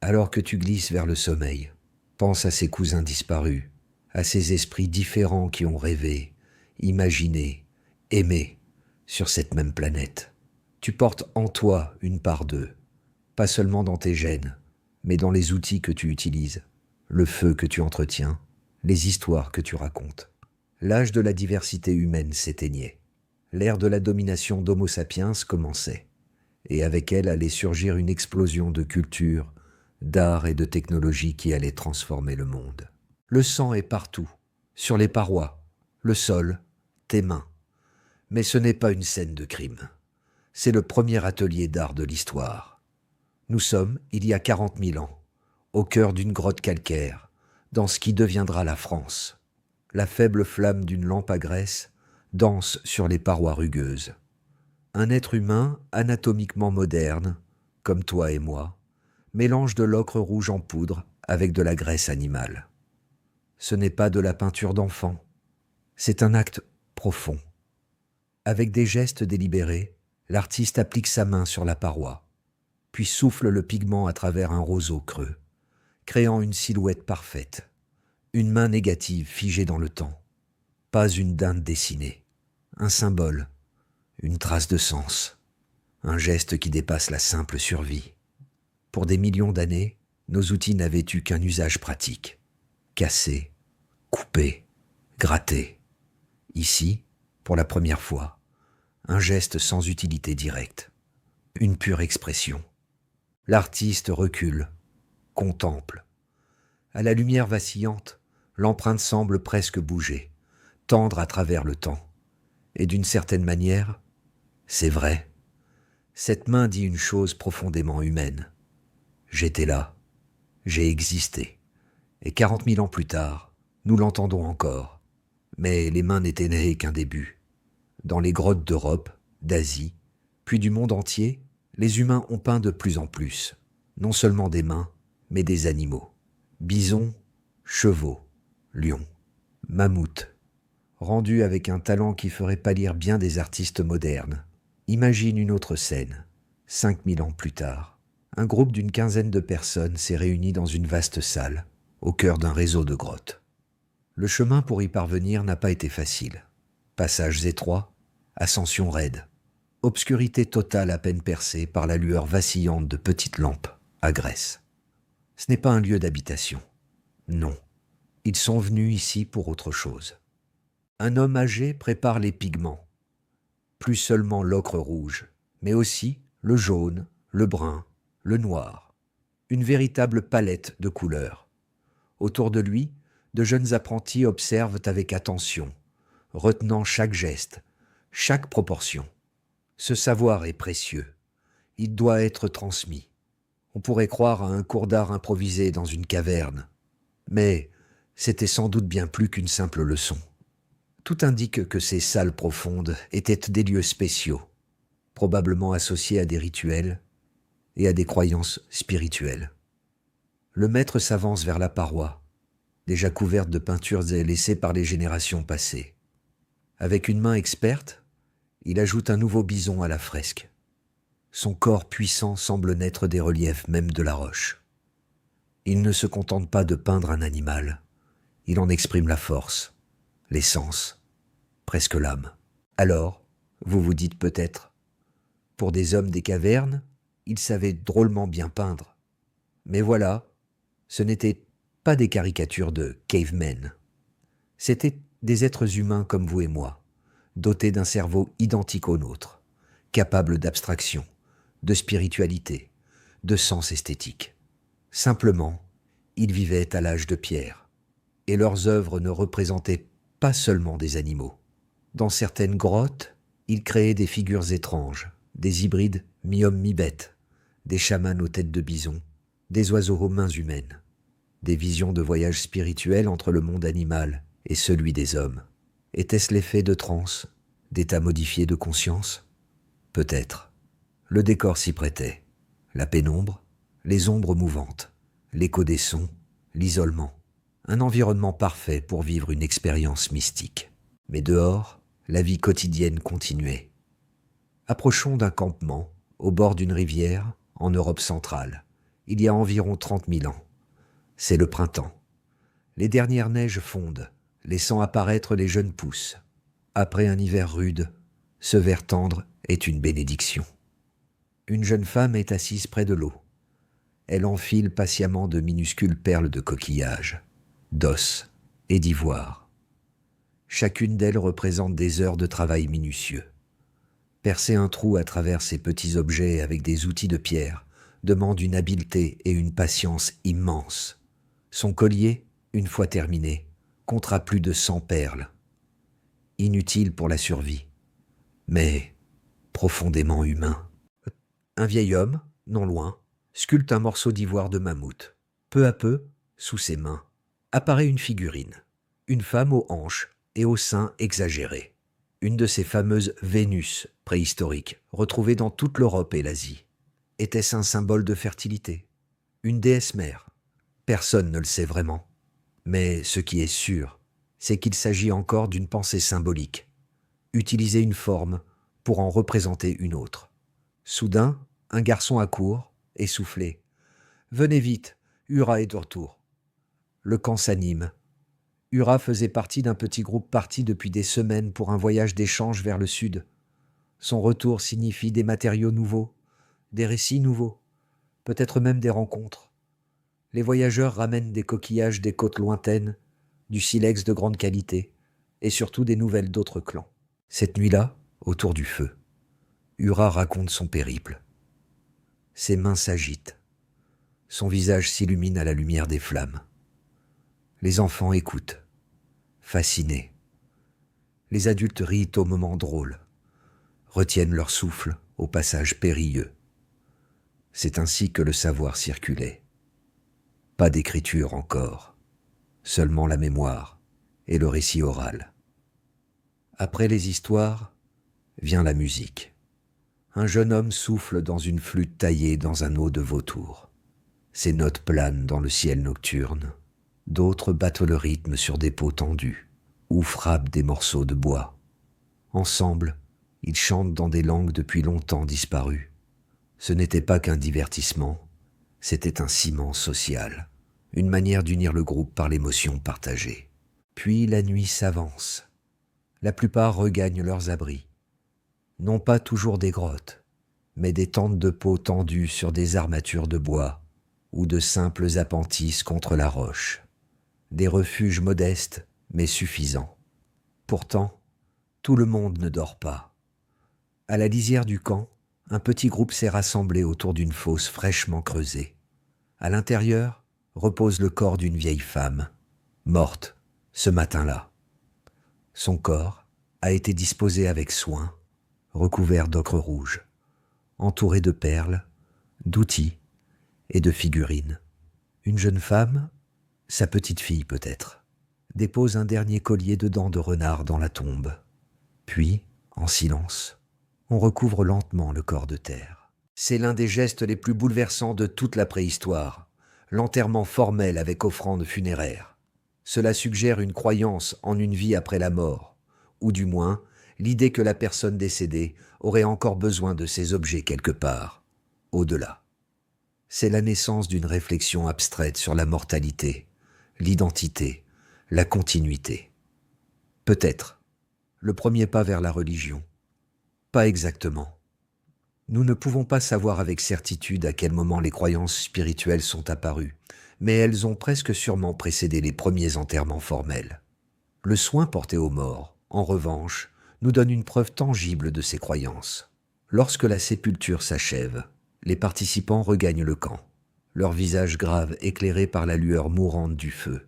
Alors que tu glisses vers le sommeil, pense à ces cousins disparus, à ces esprits différents qui ont rêvé, imaginé, aimé sur cette même planète. Tu portes en toi une part d'eux, pas seulement dans tes gènes, mais dans les outils que tu utilises, le feu que tu entretiens, les histoires que tu racontes. L'âge de la diversité humaine s'éteignait. L'ère de la domination d'Homo sapiens commençait. et avec elle allait surgir une explosion de culture, d'art et de technologie qui allait transformer le monde. Le sang est partout, sur les parois, le sol, tes mains. Mais ce n'est pas une scène de crime. C'est le premier atelier d'art de l'histoire. Nous sommes, il y a 40 000 ans, au cœur d'une grotte calcaire, dans ce qui deviendra la France. La faible flamme d'une lampe à graisse danse sur les parois rugueuses. Un être humain anatomiquement moderne, comme toi et moi, mélange de l'ocre rouge en poudre avec de la graisse animale. Ce n'est pas de la peinture d'enfant, c'est un acte profond. Avec des gestes délibérés, l'artiste applique sa main sur la paroi, puis souffle le pigment à travers un roseau creux, créant une silhouette parfaite, une main négative figée dans le temps, pas une dinde dessinée, un symbole, une trace de sens, un geste qui dépasse la simple survie. Pour des millions d'années, nos outils n'avaient eu qu'un usage pratique. Casser, couper, gratter. Ici, pour la première fois, un geste sans utilité directe. Une pure expression. L'artiste recule, contemple. À la lumière vacillante, l'empreinte semble presque bouger, tendre à travers le temps. Et d'une certaine manière, c'est vrai. Cette main dit une chose profondément humaine. J'étais là, j'ai existé. Et 40 000 ans plus tard, nous l'entendons encore. Mais les mains n'étaient nées qu'un début. Dans les grottes d'Europe, d'Asie, puis du monde entier, les humains ont peint de plus en plus, non seulement des mains, mais des animaux. Bisons, chevaux, lions, mammouths, rendus avec un talent qui ferait pâlir bien des artistes modernes. Imagine une autre scène, 5000 ans plus tard. Un groupe d'une quinzaine de personnes s'est réuni dans une vaste salle, au cœur d'un réseau de grottes. Le chemin pour y parvenir n'a pas été facile. Passages étroits, ascension raide, obscurité totale à peine percée par la lueur vacillante de petites lampes à graisse. Ce n'est pas un lieu d'habitation. Non, ils sont venus ici pour autre chose. Un homme âgé prépare les pigments. Plus seulement l'ocre rouge, mais aussi le jaune, le brun, le noir. Une véritable palette de couleurs. Autour de lui, de jeunes apprentis observent avec attention, retenant chaque geste, chaque proportion. Ce savoir est précieux. Il doit être transmis. On pourrait croire à un cours d'art improvisé dans une caverne. Mais c'était sans doute bien plus qu'une simple leçon. Tout indique que ces salles profondes étaient des lieux spéciaux, probablement associés à des rituels et à des croyances spirituelles. Le maître s'avance vers la paroi, déjà couverte de peintures laissées par les générations passées. Avec une main experte, il ajoute un nouveau bison à la fresque. Son corps puissant semble naître des reliefs même de la roche. Il ne se contente pas de peindre un animal, il en exprime la force, l'essence, presque l'âme. Alors, vous vous dites peut-être, pour des hommes des cavernes, ils savaient drôlement bien peindre. Mais voilà, ce n'étaient pas des caricatures de cavemen. C'étaient des êtres humains comme vous et moi, dotés d'un cerveau identique au nôtre, capables d'abstraction, de spiritualité, de sens esthétique. Simplement, ils vivaient à l'âge de pierre, et leurs œuvres ne représentaient pas seulement des animaux. Dans certaines grottes, ils créaient des figures étranges, des hybrides mi-homme mi-bête, des chamans aux têtes de bison, des oiseaux aux mains humaines, des visions de voyage spirituel entre le monde animal et celui des hommes. Était-ce l'effet de transe, d'état modifié de conscience? Peut-être. Le décor s'y prêtait. La pénombre, les ombres mouvantes, l'écho des sons, l'isolement. Un environnement parfait pour vivre une expérience mystique. Mais dehors, la vie quotidienne continuait. Approchons d'un campement, au bord d'une rivière, en Europe centrale, il y a environ 30 000 ans. C'est le printemps. Les dernières neiges fondent, laissant apparaître les jeunes pousses. Après un hiver rude, ce vert tendre est une bénédiction. Une jeune femme est assise près de l'eau. Elle enfile patiemment de minuscules perles de coquillage, d'os et d'ivoire. Chacune d'elles représente des heures de travail minutieux. Percer un trou à travers ces petits objets avec des outils de pierre demande une habileté et une patience immenses. Son collier, une fois terminé, comptera plus de 100 perles. Inutile pour la survie, mais profondément humain. Un vieil homme, non loin, sculpte un morceau d'ivoire de mammouth. Peu à peu, sous ses mains, apparaît une figurine. Une femme aux hanches et aux seins exagérés. Une de ces fameuses Vénus préhistoriques, retrouvées dans toute l'Europe et l'Asie. Était-ce un symbole de fertilité? Une déesse mère? Personne ne le sait vraiment. Mais ce qui est sûr, c'est qu'il s'agit encore d'une pensée symbolique. Utiliser une forme pour en représenter une autre. Soudain, un garçon accourt, essoufflé. « Venez vite, Ura est de retour. » Le camp s'anime. Ura faisait partie d'un petit groupe parti depuis des semaines pour un voyage d'échange vers le sud. Son retour signifie des matériaux nouveaux, des récits nouveaux, peut-être même des rencontres. Les voyageurs ramènent des coquillages des côtes lointaines, du silex de grande qualité, et surtout des nouvelles d'autres clans. Cette nuit-là, autour du feu, Ura raconte son périple. Ses mains s'agitent. Son visage s'illumine à la lumière des flammes. Les enfants écoutent, fascinés. Les adultes rient au moment drôle, retiennent leur souffle au passage périlleux. C'est ainsi que le savoir circulait. Pas d'écriture encore, seulement la mémoire et le récit oral. Après les histoires, vient la musique. Un jeune homme souffle dans une flûte taillée dans un os de vautour. Ses notes planent dans le ciel nocturne. D'autres battent le rythme sur des peaux tendues ou frappent des morceaux de bois. Ensemble, ils chantent dans des langues depuis longtemps disparues. Ce n'était pas qu'un divertissement, c'était un ciment social, une manière d'unir le groupe par l'émotion partagée. Puis la nuit s'avance. La plupart regagnent leurs abris. Non pas toujours des grottes, mais des tentes de peau tendues sur des armatures de bois ou de simples appentis contre la roche. Des refuges modestes, mais suffisants. Pourtant, tout le monde ne dort pas. À la lisière du camp, un petit groupe s'est rassemblé autour d'une fosse fraîchement creusée. À l'intérieur, repose le corps d'une vieille femme, morte ce matin-là. Son corps a été disposé avec soin, recouvert d'ocre rouge, entouré de perles, d'outils et de figurines. Une jeune femme, sa petite-fille peut-être, dépose un dernier collier de dents de renard dans la tombe. Puis, en silence, on recouvre lentement le corps de terre. C'est l'un des gestes les plus bouleversants de toute la préhistoire, l'enterrement formel avec offrande funéraire. Cela suggère une croyance en une vie après la mort, ou du moins l'idée que la personne décédée aurait encore besoin de ces objets quelque part, au-delà. C'est la naissance d'une réflexion abstraite sur la mortalité, l'identité, la continuité. Peut-être le premier pas vers la religion. Pas exactement. Nous ne pouvons pas savoir avec certitude à quel moment les croyances spirituelles sont apparues, mais elles ont presque sûrement précédé les premiers enterrements formels. Le soin porté aux morts, en revanche, nous donne une preuve tangible de ces croyances. Lorsque la sépulture s'achève, les participants regagnent le camp, leur visage grave éclairé par la lueur mourante du feu.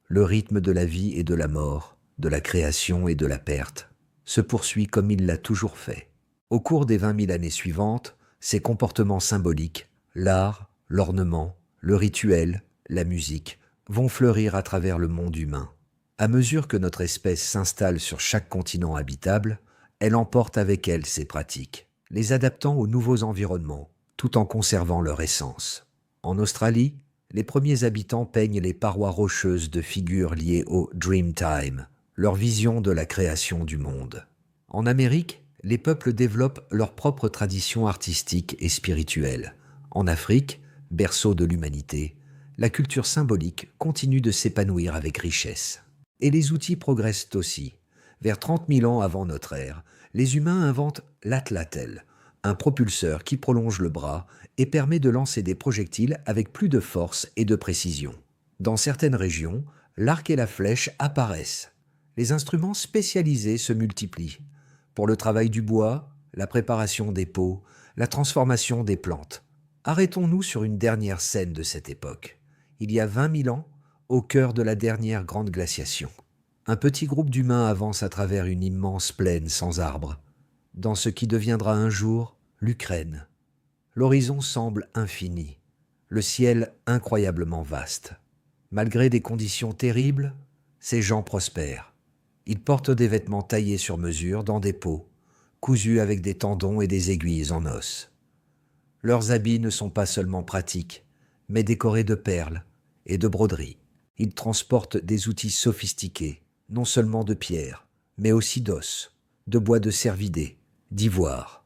Le rythme de la vie et de la mort, de la création et de la perte, se poursuit comme il l'a toujours fait. Au cours des 20 000 années suivantes, ces comportements symboliques, l'art, l'ornement, le rituel, la musique, vont fleurir à travers le monde humain. À mesure que notre espèce s'installe sur chaque continent habitable, elle emporte avec elle ces pratiques, les adaptant aux nouveaux environnements, tout en conservant leur essence. En Australie, les premiers habitants peignent les parois rocheuses de figures liées au Dreamtime, leur vision de la création du monde. En Amérique, les peuples développent leurs propres traditions artistiques et spirituelles. En Afrique, berceau de l'humanité, la culture symbolique continue de s'épanouir avec richesse. Et les outils progressent aussi. Vers 30 000 ans avant notre ère, les humains inventent l'atlatl, un propulseur qui prolonge le bras et permet de lancer des projectiles avec plus de force et de précision. Dans certaines régions, l'arc et la flèche apparaissent. Les instruments spécialisés se multiplient. Pour le travail du bois, la préparation des pots, la transformation des plantes. Arrêtons-nous sur une dernière scène de cette époque. Il y a 20 000 ans, au cœur de la dernière grande glaciation. Un petit groupe d'humains avance à travers une immense plaine sans arbres, dans ce qui deviendra un jour l'Ukraine. L'horizon semble infini, le ciel incroyablement vaste. Malgré des conditions terribles, ces gens prospèrent. Ils portent des vêtements taillés sur mesure dans des peaux, cousus avec des tendons et des aiguilles en os. Leurs habits ne sont pas seulement pratiques, mais décorés de perles et de broderies. Ils transportent des outils sophistiqués, non seulement de pierre, mais aussi d'os, de bois de cervidés, d'ivoire.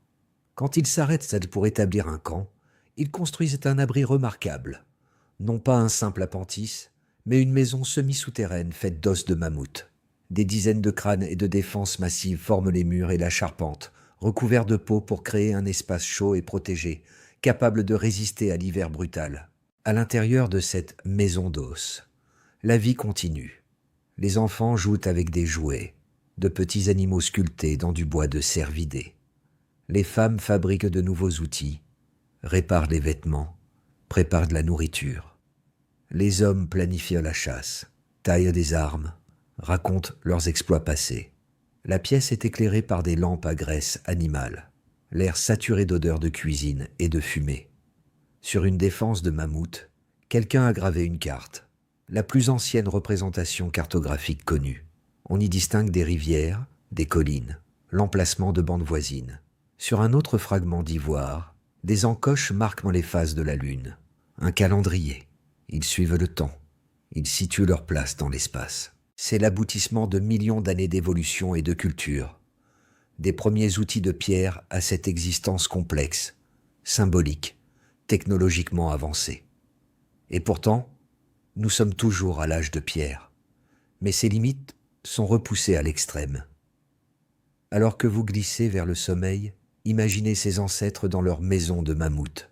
Quand ils s'arrêtent pour établir un camp, ils construisent un abri remarquable. Non pas un simple appentis, mais une maison semi-souterraine faite d'os de mammouth. Des dizaines de crânes et de défenses massives forment les murs et la charpente, recouverts de peau pour créer un espace chaud et protégé, capable de résister à l'hiver brutal. À l'intérieur de cette maison d'os, la vie continue. Les enfants jouent avec des jouets, de petits animaux sculptés dans du bois de cervidés. Les femmes fabriquent de nouveaux outils, réparent les vêtements, préparent de la nourriture. Les hommes planifient la chasse, taillent des armes, racontent leurs exploits passés. La pièce est éclairée par des lampes à graisse animale, l'air saturé d'odeurs de cuisine et de fumée. Sur une défense de mammouth, quelqu'un a gravé une carte, la plus ancienne représentation cartographique connue. On y distingue des rivières, des collines, l'emplacement de bandes voisines. Sur un autre fragment d'ivoire, des encoches marquent les phases de la lune. Un calendrier. Ils suivent le temps. Ils situent leur place dans l'espace. C'est l'aboutissement de millions d'années d'évolution et de culture. Des premiers outils de pierre à cette existence complexe, symbolique, technologiquement avancée. Et pourtant, nous sommes toujours à l'âge de pierre. Mais ses limites sont repoussées à l'extrême. Alors que vous glissez vers le sommeil, imaginez ces ancêtres dans leur maison de mammouth,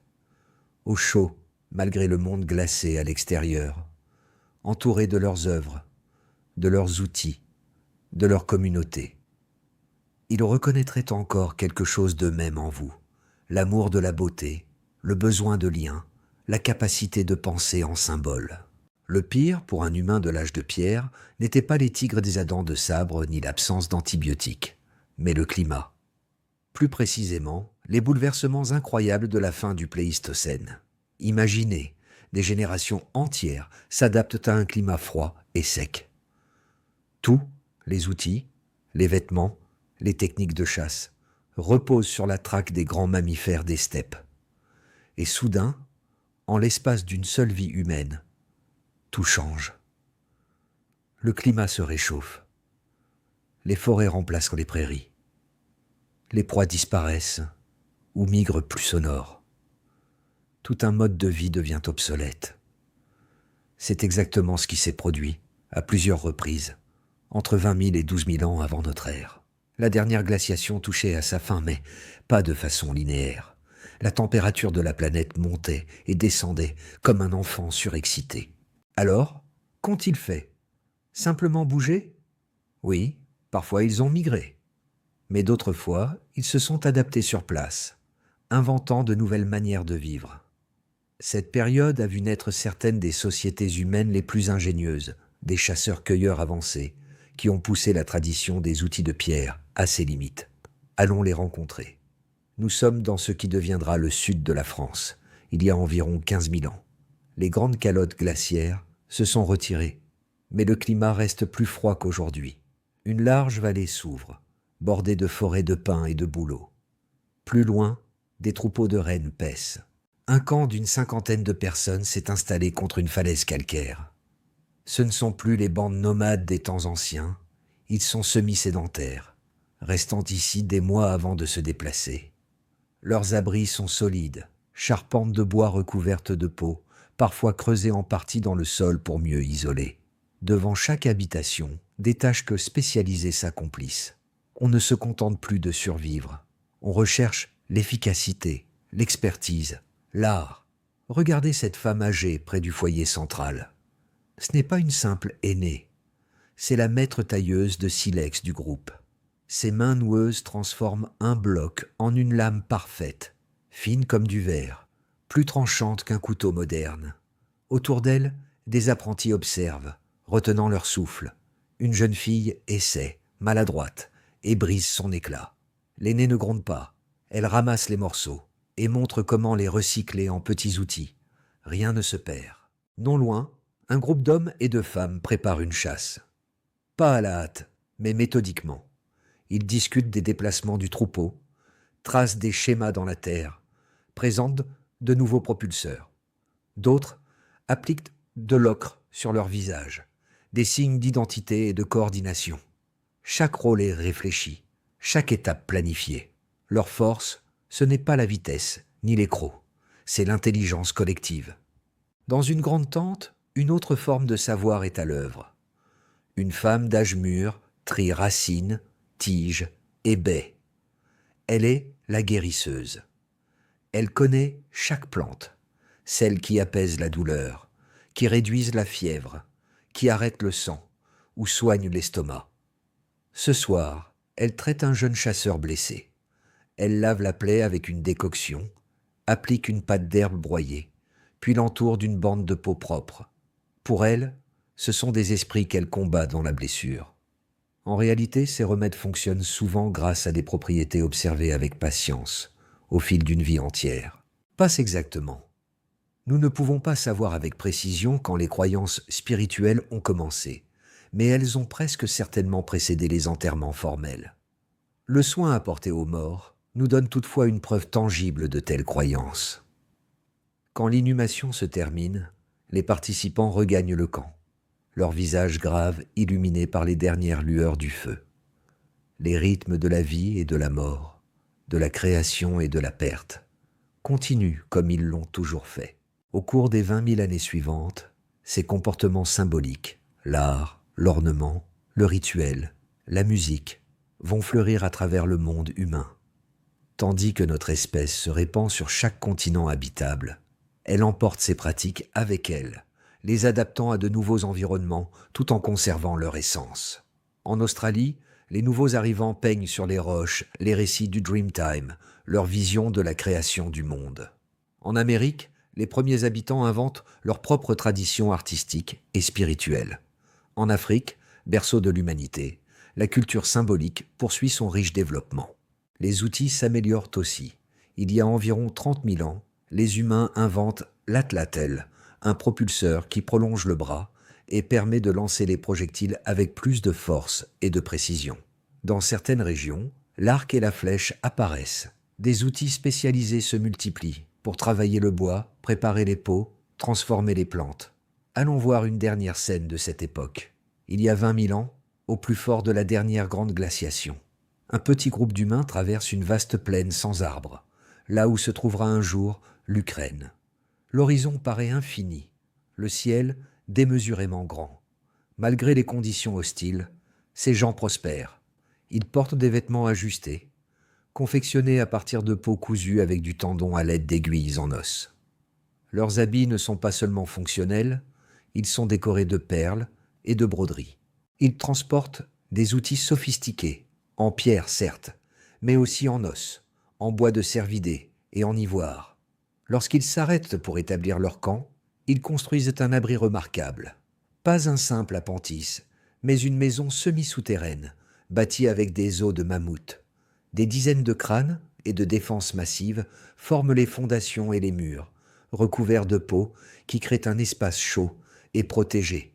au chaud, malgré le monde glacé à l'extérieur, entourés de leurs œuvres, de leurs outils, de leur communauté. Ils reconnaîtraient encore quelque chose d'eux-mêmes en vous, l'amour de la beauté, le besoin de lien, la capacité de penser en symboles. Le pire, pour un humain de l'âge de pierre, n'était pas les tigres des dents de sabre ni l'absence d'antibiotiques, mais le climat. Plus précisément, les bouleversements incroyables de la fin du Pléistocène. Imaginez, des générations entières s'adaptent à un climat froid et sec. Tout, les outils, les vêtements, les techniques de chasse, reposent sur la traque des grands mammifères des steppes. Et soudain, en l'espace d'une seule vie humaine, tout change. Le climat se réchauffe. Les forêts remplacent les prairies. Les proies disparaissent ou migrent plus au nord. Tout un mode de vie devient obsolète. C'est exactement ce qui s'est produit, à plusieurs reprises, entre 20 000 et 12 000 ans avant notre ère. La dernière glaciation touchait à sa fin, mais pas de façon linéaire. La température de la planète montait et descendait comme un enfant surexcité. Alors, qu'ont-ils fait? Simplement bouger? Oui, parfois ils ont migré. Mais d'autres fois, ils se sont adaptés sur place, inventant de nouvelles manières de vivre. Cette période a vu naître certaines des sociétés humaines les plus ingénieuses, des chasseurs-cueilleurs avancés, qui ont poussé la tradition des outils de pierre à ses limites. Allons les rencontrer. Nous sommes dans ce qui deviendra le sud de la France, il y a environ 15 000 ans. Les grandes calottes glaciaires se sont retirées, mais le climat reste plus froid qu'aujourd'hui. Une large vallée s'ouvre, bordée de forêts de pins et de bouleaux. Plus loin, des troupeaux de rennes paissent. Un camp d'une 50aine de personnes s'est installé contre une falaise calcaire. Ce ne sont plus les bandes nomades des temps anciens, ils sont semi-sédentaires, restant ici des mois avant de se déplacer. Leurs abris sont solides, charpentes de bois recouvertes de peau, parfois creusées en partie dans le sol pour mieux isoler. Devant chaque habitation, des tâches que spécialisées s'accomplissent. On ne se contente plus de survivre. On recherche l'efficacité, l'expertise, l'art. Regardez cette femme âgée près du foyer central. Ce n'est pas une simple aînée. C'est la maître tailleuse de silex du groupe. Ses mains noueuses transforment un bloc en une lame parfaite, fine comme du verre, plus tranchante qu'un couteau moderne. Autour d'elle, des apprentis observent, retenant leur souffle. Une jeune fille essaie, maladroite, et brise son éclat. L'aînée ne gronde pas, elle ramasse les morceaux et montre comment les recycler en petits outils. Rien ne se perd. Non loin, un groupe d'hommes et de femmes prépare une chasse. Pas à la hâte, mais méthodiquement. Ils discutent des déplacements du troupeau, tracent des schémas dans la terre, présentent de nouveaux propulseurs. D'autres appliquent de l'ocre sur leur visage, des signes d'identité et de coordination. Chaque rôle est réfléchi, chaque étape planifiée. Leur force, ce n'est pas la vitesse, ni les crocs, c'est l'intelligence collective. Dans une grande tente, une autre forme de savoir est à l'œuvre. Une femme d'âge mûr trie racines, tiges et baies. Elle est la guérisseuse. Elle connaît chaque plante, celles qui apaisent la douleur, qui réduisent la fièvre, qui arrêtent le sang ou soignent l'estomac. Ce soir, elle traite un jeune chasseur blessé. Elle lave la plaie avec une décoction, applique une pâte d'herbe broyée, puis l'entoure d'une bande de peau propre. Pour elle, ce sont des esprits qu'elle combat dans la blessure. En réalité, ces remèdes fonctionnent souvent grâce à des propriétés observées avec patience, au fil d'une vie entière. Passe exactement. Nous ne pouvons pas savoir avec précision quand les croyances spirituelles ont commencé, mais elles ont presque certainement précédé les enterrements formels. Le soin apporté aux morts nous donne toutefois une preuve tangible de telles croyances. Quand l'inhumation se termine, les participants regagnent le camp, leurs visages graves illuminés par les dernières lueurs du feu. Les rythmes de la vie et de la mort, de la création et de la perte, continuent comme ils l'ont toujours fait. Au cours des 20 000 années suivantes, ces comportements symboliques, l'art, l'ornement, le rituel, la musique, vont fleurir à travers le monde humain. Tandis que notre espèce se répand sur chaque continent habitable, elle emporte ses pratiques avec elle, les adaptant à de nouveaux environnements tout en conservant leur essence. En Australie, les nouveaux arrivants peignent sur les roches les récits du Dreamtime, leur vision de la création du monde. En Amérique, les premiers habitants inventent leurs propres traditions artistiques et spirituelles. En Afrique, berceau de l'humanité, la culture symbolique poursuit son riche développement. Les outils s'améliorent aussi. Il y a environ 30 000 ans, les humains inventent l'atlatl, un propulseur qui prolonge le bras et permet de lancer les projectiles avec plus de force et de précision. Dans certaines régions, l'arc et la flèche apparaissent. Des outils spécialisés se multiplient pour travailler le bois, préparer les pots, transformer les plantes. Allons voir une dernière scène de cette époque. Il y a 20 000 ans, au plus fort de la dernière grande glaciation, un petit groupe d'humains traverse une vaste plaine sans arbres, là où se trouvera un jour l'Ukraine. L'horizon paraît infini, le ciel démesurément grand. Malgré les conditions hostiles, ces gens prospèrent. Ils portent des vêtements ajustés, confectionnés à partir de peaux cousues avec du tendon à l'aide d'aiguilles en os. Leurs habits ne sont pas seulement fonctionnels, ils sont décorés de perles et de broderies. Ils transportent des outils sophistiqués, en pierre certes, mais aussi en os, en bois de cervidé et en ivoire. Lorsqu'ils s'arrêtent pour établir leur camp, ils construisent un abri remarquable. Pas un simple appentis, mais une maison semi-souterraine, bâtie avec des os de mammouth. Des dizaines de crânes et de défenses massives forment les fondations et les murs, recouverts de peau qui créent un espace chaud et protégé,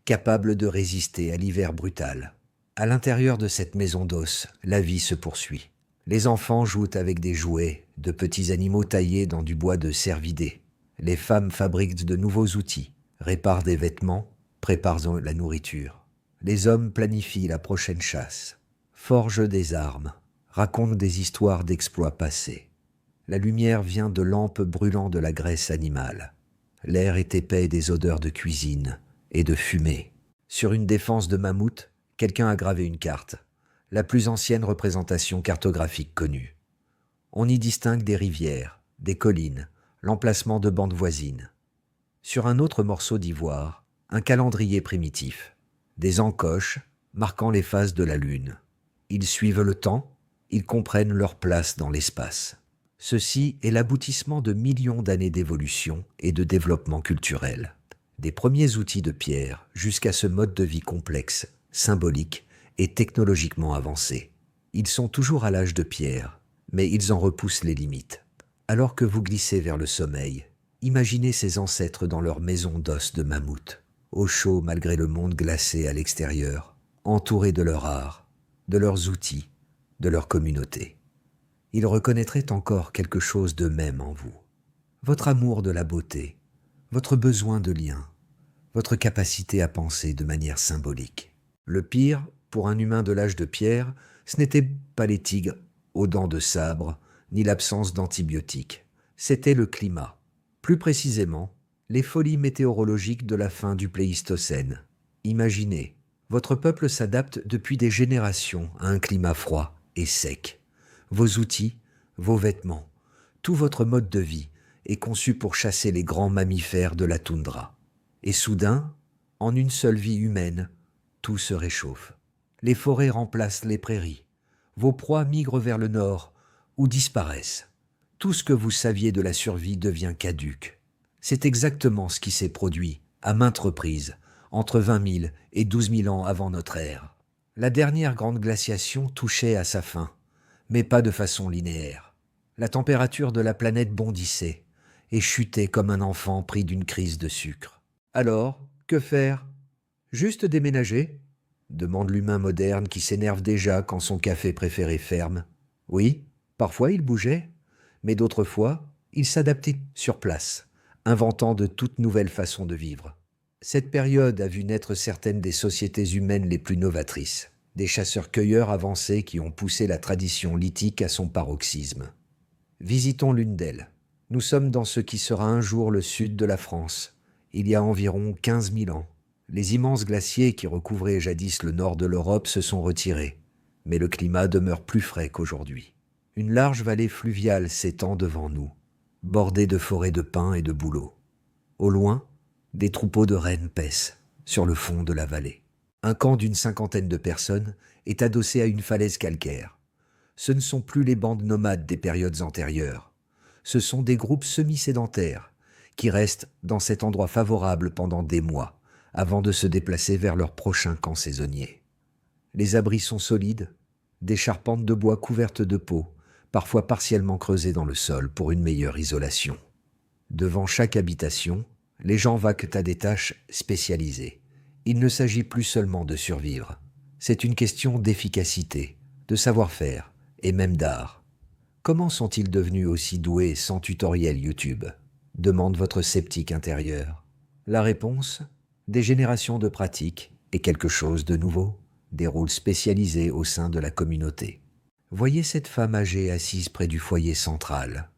capable de résister à l'hiver brutal. À l'intérieur de cette maison d'os, la vie se poursuit. Les enfants jouent avec des jouets, de petits animaux taillés dans du bois de cervidé. Les femmes fabriquent de nouveaux outils, réparent des vêtements, préparent la nourriture. Les hommes planifient la prochaine chasse, forgent des armes, racontent des histoires d'exploits passés. La lumière vient de lampes brûlant de la graisse animale. L'air est épais des odeurs de cuisine et de fumée. Sur une défense de mammouth, quelqu'un a gravé une carte, la plus ancienne représentation cartographique connue. On y distingue des rivières, des collines, l'emplacement de bandes voisines. Sur un autre morceau d'ivoire, un calendrier primitif, des encoches marquant les phases de la lune. Ils suivent le temps, ils comprennent leur place dans l'espace. Ceci est l'aboutissement de millions d'années d'évolution et de développement culturel. Des premiers outils de pierre jusqu'à ce mode de vie complexe, symbolique et technologiquement avancé. Ils sont toujours à l'âge de pierre, mais ils en repoussent les limites. Alors que vous glissez vers le sommeil, imaginez ces ancêtres dans leur maison d'os de mammouth, au chaud malgré le monde glacé à l'extérieur, entourés de leur art, de leurs outils, de leur communauté. Ils reconnaîtraient encore quelque chose d'eux-mêmes en vous. Votre amour de la beauté, votre besoin de lien, votre capacité à penser de manière symbolique. Le pire, pour un humain de l'âge de pierre, ce n'était pas les tigres aux dents de sabre, ni l'absence d'antibiotiques. C'était le climat. Plus précisément, les folies météorologiques de la fin du Pléistocène. Imaginez, votre peuple s'adapte depuis des générations à un climat froid et sec. Vos outils, vos vêtements, tout votre mode de vie est conçu pour chasser les grands mammifères de la toundra. Et soudain, en une seule vie humaine, tout se réchauffe. Les forêts remplacent les prairies. Vos proies migrent vers le nord ou disparaissent. Tout ce que vous saviez de la survie devient caduc. C'est exactement ce qui s'est produit, à maintes reprises, entre 20 000 et 12 000 ans avant notre ère. La dernière grande glaciation touchait à sa fin, mais pas de façon linéaire. La température de la planète bondissait et chutait comme un enfant pris d'une crise de sucre. Alors, que faire? Juste déménager? Demande l'humain moderne qui s'énerve déjà quand son café préféré ferme. Oui, parfois il bougeait, mais d'autres fois, il s'adaptait sur place, inventant de toutes nouvelles façons de vivre. Cette période a vu naître certaines des sociétés humaines les plus novatrices, des chasseurs-cueilleurs avancés qui ont poussé la tradition lithique à son paroxysme. Visitons l'une d'elles. Nous sommes dans ce qui sera un jour le sud de la France, il y a environ 15 000 ans. Les immenses glaciers qui recouvraient jadis le nord de l'Europe se sont retirés, mais le climat demeure plus frais qu'aujourd'hui. Une large vallée fluviale s'étend devant nous, bordée de forêts de pins et de bouleaux. Au loin, des troupeaux de rennes paissent sur le fond de la vallée. Un camp d'une 50aine de personnes est adossé à une falaise calcaire. Ce ne sont plus les bandes nomades des périodes antérieures. Ce sont des groupes semi-sédentaires qui restent dans cet endroit favorable pendant des mois, avant de se déplacer vers leur prochain camp saisonnier. Les abris sont solides, des charpentes de bois couvertes de peaux, parfois partiellement creusées dans le sol pour une meilleure isolation. Devant chaque habitation, les gens vaquent à des tâches spécialisées. Il ne s'agit plus seulement de survivre. C'est une question d'efficacité, de savoir-faire et même d'art. Comment sont-ils devenus aussi doués sans tutoriel YouTube? Demande votre sceptique intérieur. La réponse? Des générations de pratiques et quelque chose de nouveau, des rôles spécialisés au sein de la communauté. Voyez cette femme âgée assise près du foyer central.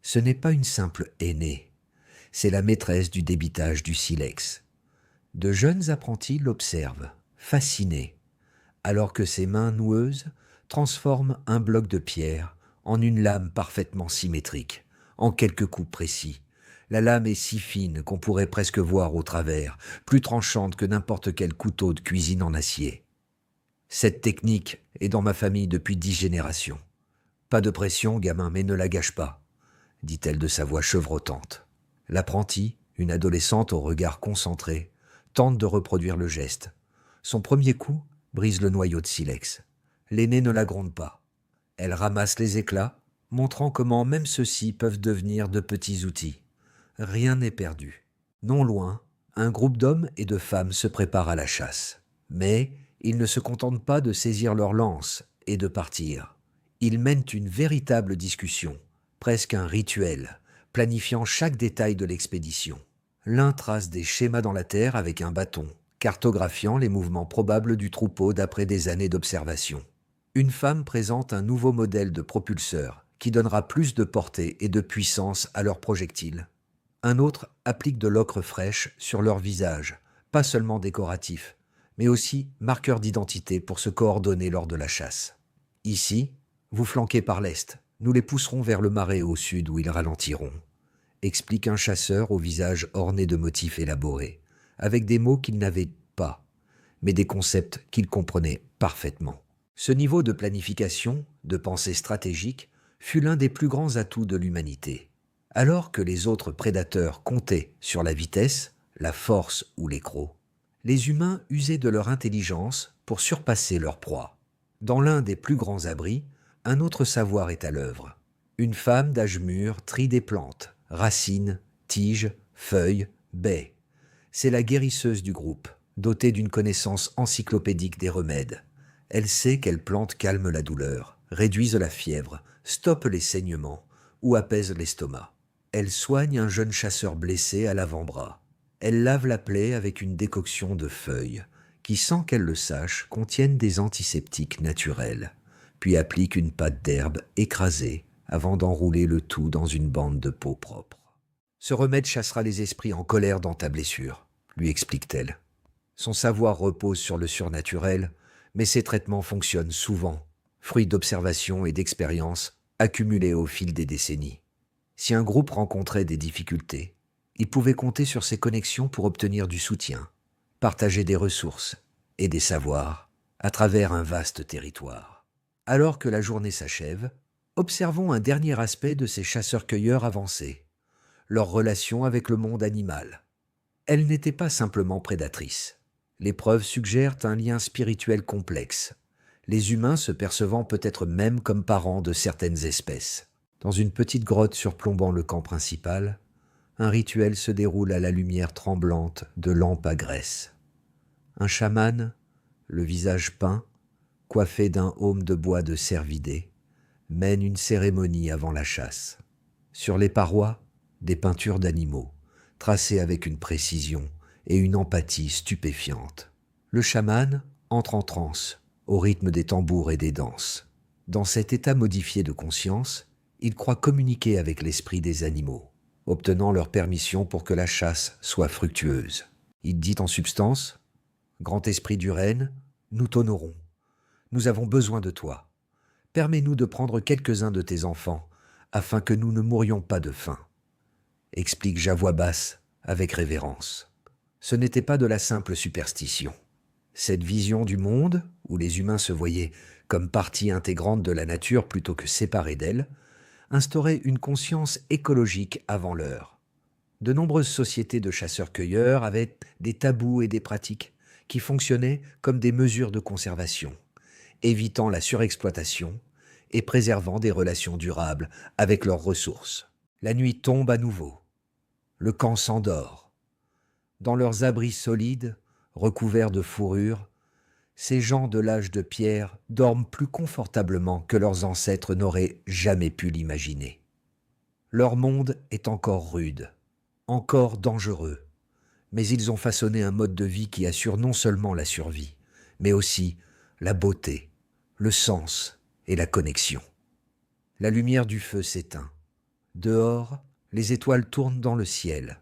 Ce n'est pas une simple aînée, c'est la maîtresse du débitage du silex. De jeunes apprentis l'observent, fascinés, alors que ses mains noueuses transforment un bloc de pierre en une lame parfaitement symétrique, en quelques coups précis. La lame est si fine qu'on pourrait presque voir au travers, plus tranchante que n'importe quel couteau de cuisine en acier. Cette technique est dans ma famille depuis 10 générations. Pas de pression, gamin, mais ne la gâche pas, dit-elle de sa voix chevrotante. L'apprentie, une adolescente au regard concentré, tente de reproduire le geste. Son premier coup brise le noyau de silex. L'aînée ne la gronde pas. Elle ramasse les éclats, montrant comment même ceux-ci peuvent devenir de petits outils. Rien n'est perdu. Non loin, un groupe d'hommes et de femmes se prépare à la chasse. Mais ils ne se contentent pas de saisir leurs lances et de partir. Ils mènent une véritable discussion, presque un rituel, planifiant chaque détail de l'expédition. L'un trace des schémas dans la terre avec un bâton, cartographiant les mouvements probables du troupeau d'après des années d'observation. Une femme présente un nouveau modèle de propulseur qui donnera plus de portée et de puissance à leurs projectiles. Un autre applique de l'ocre fraîche sur leur visage, pas seulement décoratif, mais aussi marqueur d'identité pour se coordonner lors de la chasse. Ici, vous flanquez par l'est, nous les pousserons vers le marais au sud où ils ralentiront, explique un chasseur au visage orné de motifs élaborés, avec des mots qu'il n'avait pas, mais des concepts qu'il comprenait parfaitement. Ce niveau de planification, de pensée stratégique, fut l'un des plus grands atouts de l'humanité. Alors que les autres prédateurs comptaient sur la vitesse, la force ou les crocs, les humains usaient de leur intelligence pour surpasser leur proie. Dans l'un des plus grands abris, un autre savoir est à l'œuvre. Une femme d'âge mûr trie des plantes, racines, tiges, feuilles, baies. C'est la guérisseuse du groupe, dotée d'une connaissance encyclopédique des remèdes. Elle sait quelles plantes calment la douleur, réduisent la fièvre, stoppent les saignements ou apaisent l'estomac. Elle soigne un jeune chasseur blessé à l'avant-bras. Elle lave la plaie avec une décoction de feuilles qui, sans qu'elle le sache, contiennent des antiseptiques naturels, puis applique une pâte d'herbe écrasée avant d'enrouler le tout dans une bande de peau propre. Ce remède chassera les esprits en colère dans ta blessure, lui explique-t-elle. Son savoir repose sur le surnaturel, mais ses traitements fonctionnent souvent, fruit d'observations et d'expériences accumulées au fil des décennies. Si un groupe rencontrait des difficultés, il pouvait compter sur ses connexions pour obtenir du soutien, partager des ressources et des savoirs à travers un vaste territoire. Alors que la journée s'achève, observons un dernier aspect de ces chasseurs-cueilleurs avancés, leur relation avec le monde animal. Elle n'était pas simplement prédatrice. Les preuves suggèrent un lien spirituel complexe, les humains se percevant peut-être même comme parents de certaines espèces. Dans une petite grotte surplombant le camp principal, un rituel se déroule à la lumière tremblante de lampes à graisse. Un chaman, le visage peint, coiffé d'un aume de bois de cervidé, mène une cérémonie avant la chasse. Sur les parois, des peintures d'animaux, tracées avec une précision et une empathie stupéfiante. Le chaman entre en transe, au rythme des tambours et des danses. Dans cet état modifié de conscience, il croit communiquer avec l'esprit des animaux, obtenant leur permission pour que la chasse soit fructueuse. Il dit en substance : « Grand esprit du renne, nous t'honorons. Nous avons besoin de toi. Permets-nous de prendre quelques-uns de tes enfants, afin que nous ne mourions pas de faim. » Explique Javois Basse avec révérence. Ce n'était pas de la simple superstition. Cette vision du monde, où les humains se voyaient comme partie intégrante de la nature plutôt que séparés d'elle, instaurait une conscience écologique avant l'heure. De nombreuses sociétés de chasseurs-cueilleurs avaient des tabous et des pratiques qui fonctionnaient comme des mesures de conservation, évitant la surexploitation et préservant des relations durables avec leurs ressources. La nuit tombe à nouveau. Le camp s'endort. Dans leurs abris solides, recouverts de fourrure, ces gens de l'âge de pierre dorment plus confortablement que leurs ancêtres n'auraient jamais pu l'imaginer. Leur monde est encore rude, encore dangereux, mais ils ont façonné un mode de vie qui assure non seulement la survie, mais aussi la beauté, le sens et la connexion. La lumière du feu s'éteint. Dehors, les étoiles tournent dans le ciel,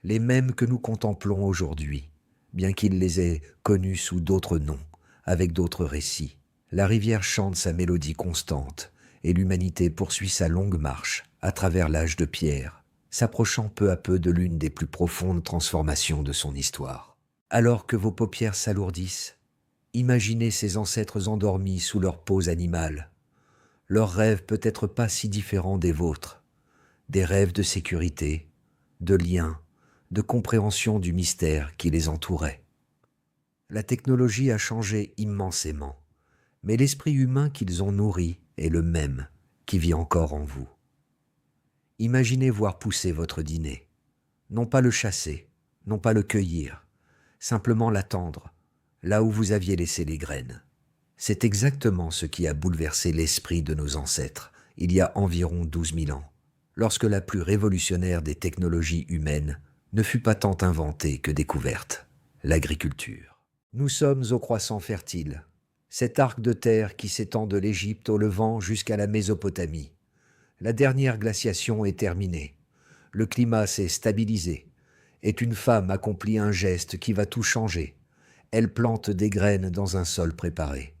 les mêmes que nous contemplons aujourd'hui, bien qu'ils les aient connues sous d'autres noms, avec d'autres récits. La rivière chante sa mélodie constante, et l'humanité poursuit sa longue marche à travers l'âge de pierre, s'approchant peu à peu de l'une des plus profondes transformations de son histoire. Alors que vos paupières s'alourdissent, imaginez ces ancêtres endormis sous leur peau animale. Leurs rêves peut-être pas si différents des vôtres, des rêves de sécurité, de lien, de compréhension du mystère qui les entourait. La technologie a changé immensément, mais l'esprit humain qu'ils ont nourri est le même qui vit encore en vous. Imaginez voir pousser votre dîner, non pas le chasser, non pas le cueillir, simplement l'attendre, là où vous aviez laissé les graines. C'est exactement ce qui a bouleversé l'esprit de nos ancêtres il y a environ 12 000 ans, lorsque la plus révolutionnaire des technologies humaines ne fut pas tant inventée que découverte, l'agriculture. Nous sommes au croissant fertile, cet arc de terre qui s'étend de l'Égypte au Levant jusqu'à la Mésopotamie. La dernière glaciation est terminée, le climat s'est stabilisé, et une femme accomplit un geste qui va tout changer. Elle plante des graines dans un sol préparé.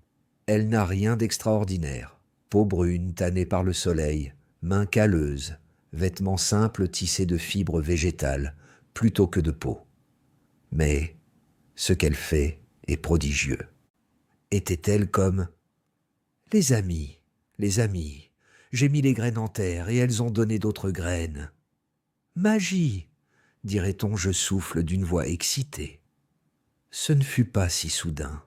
Elle n'a rien d'extraordinaire, peau brune tannée par le soleil, mains calleuses, vêtements simples tissés de fibres végétales plutôt que de peau. Mais ce qu'elle fait est prodigieux. Était-elle comme les amis, j'ai mis les graines en terre et elles ont donné d'autres graines. Magie, dirait-on, je souffle d'une voix excitée. Ce ne fut pas si soudain.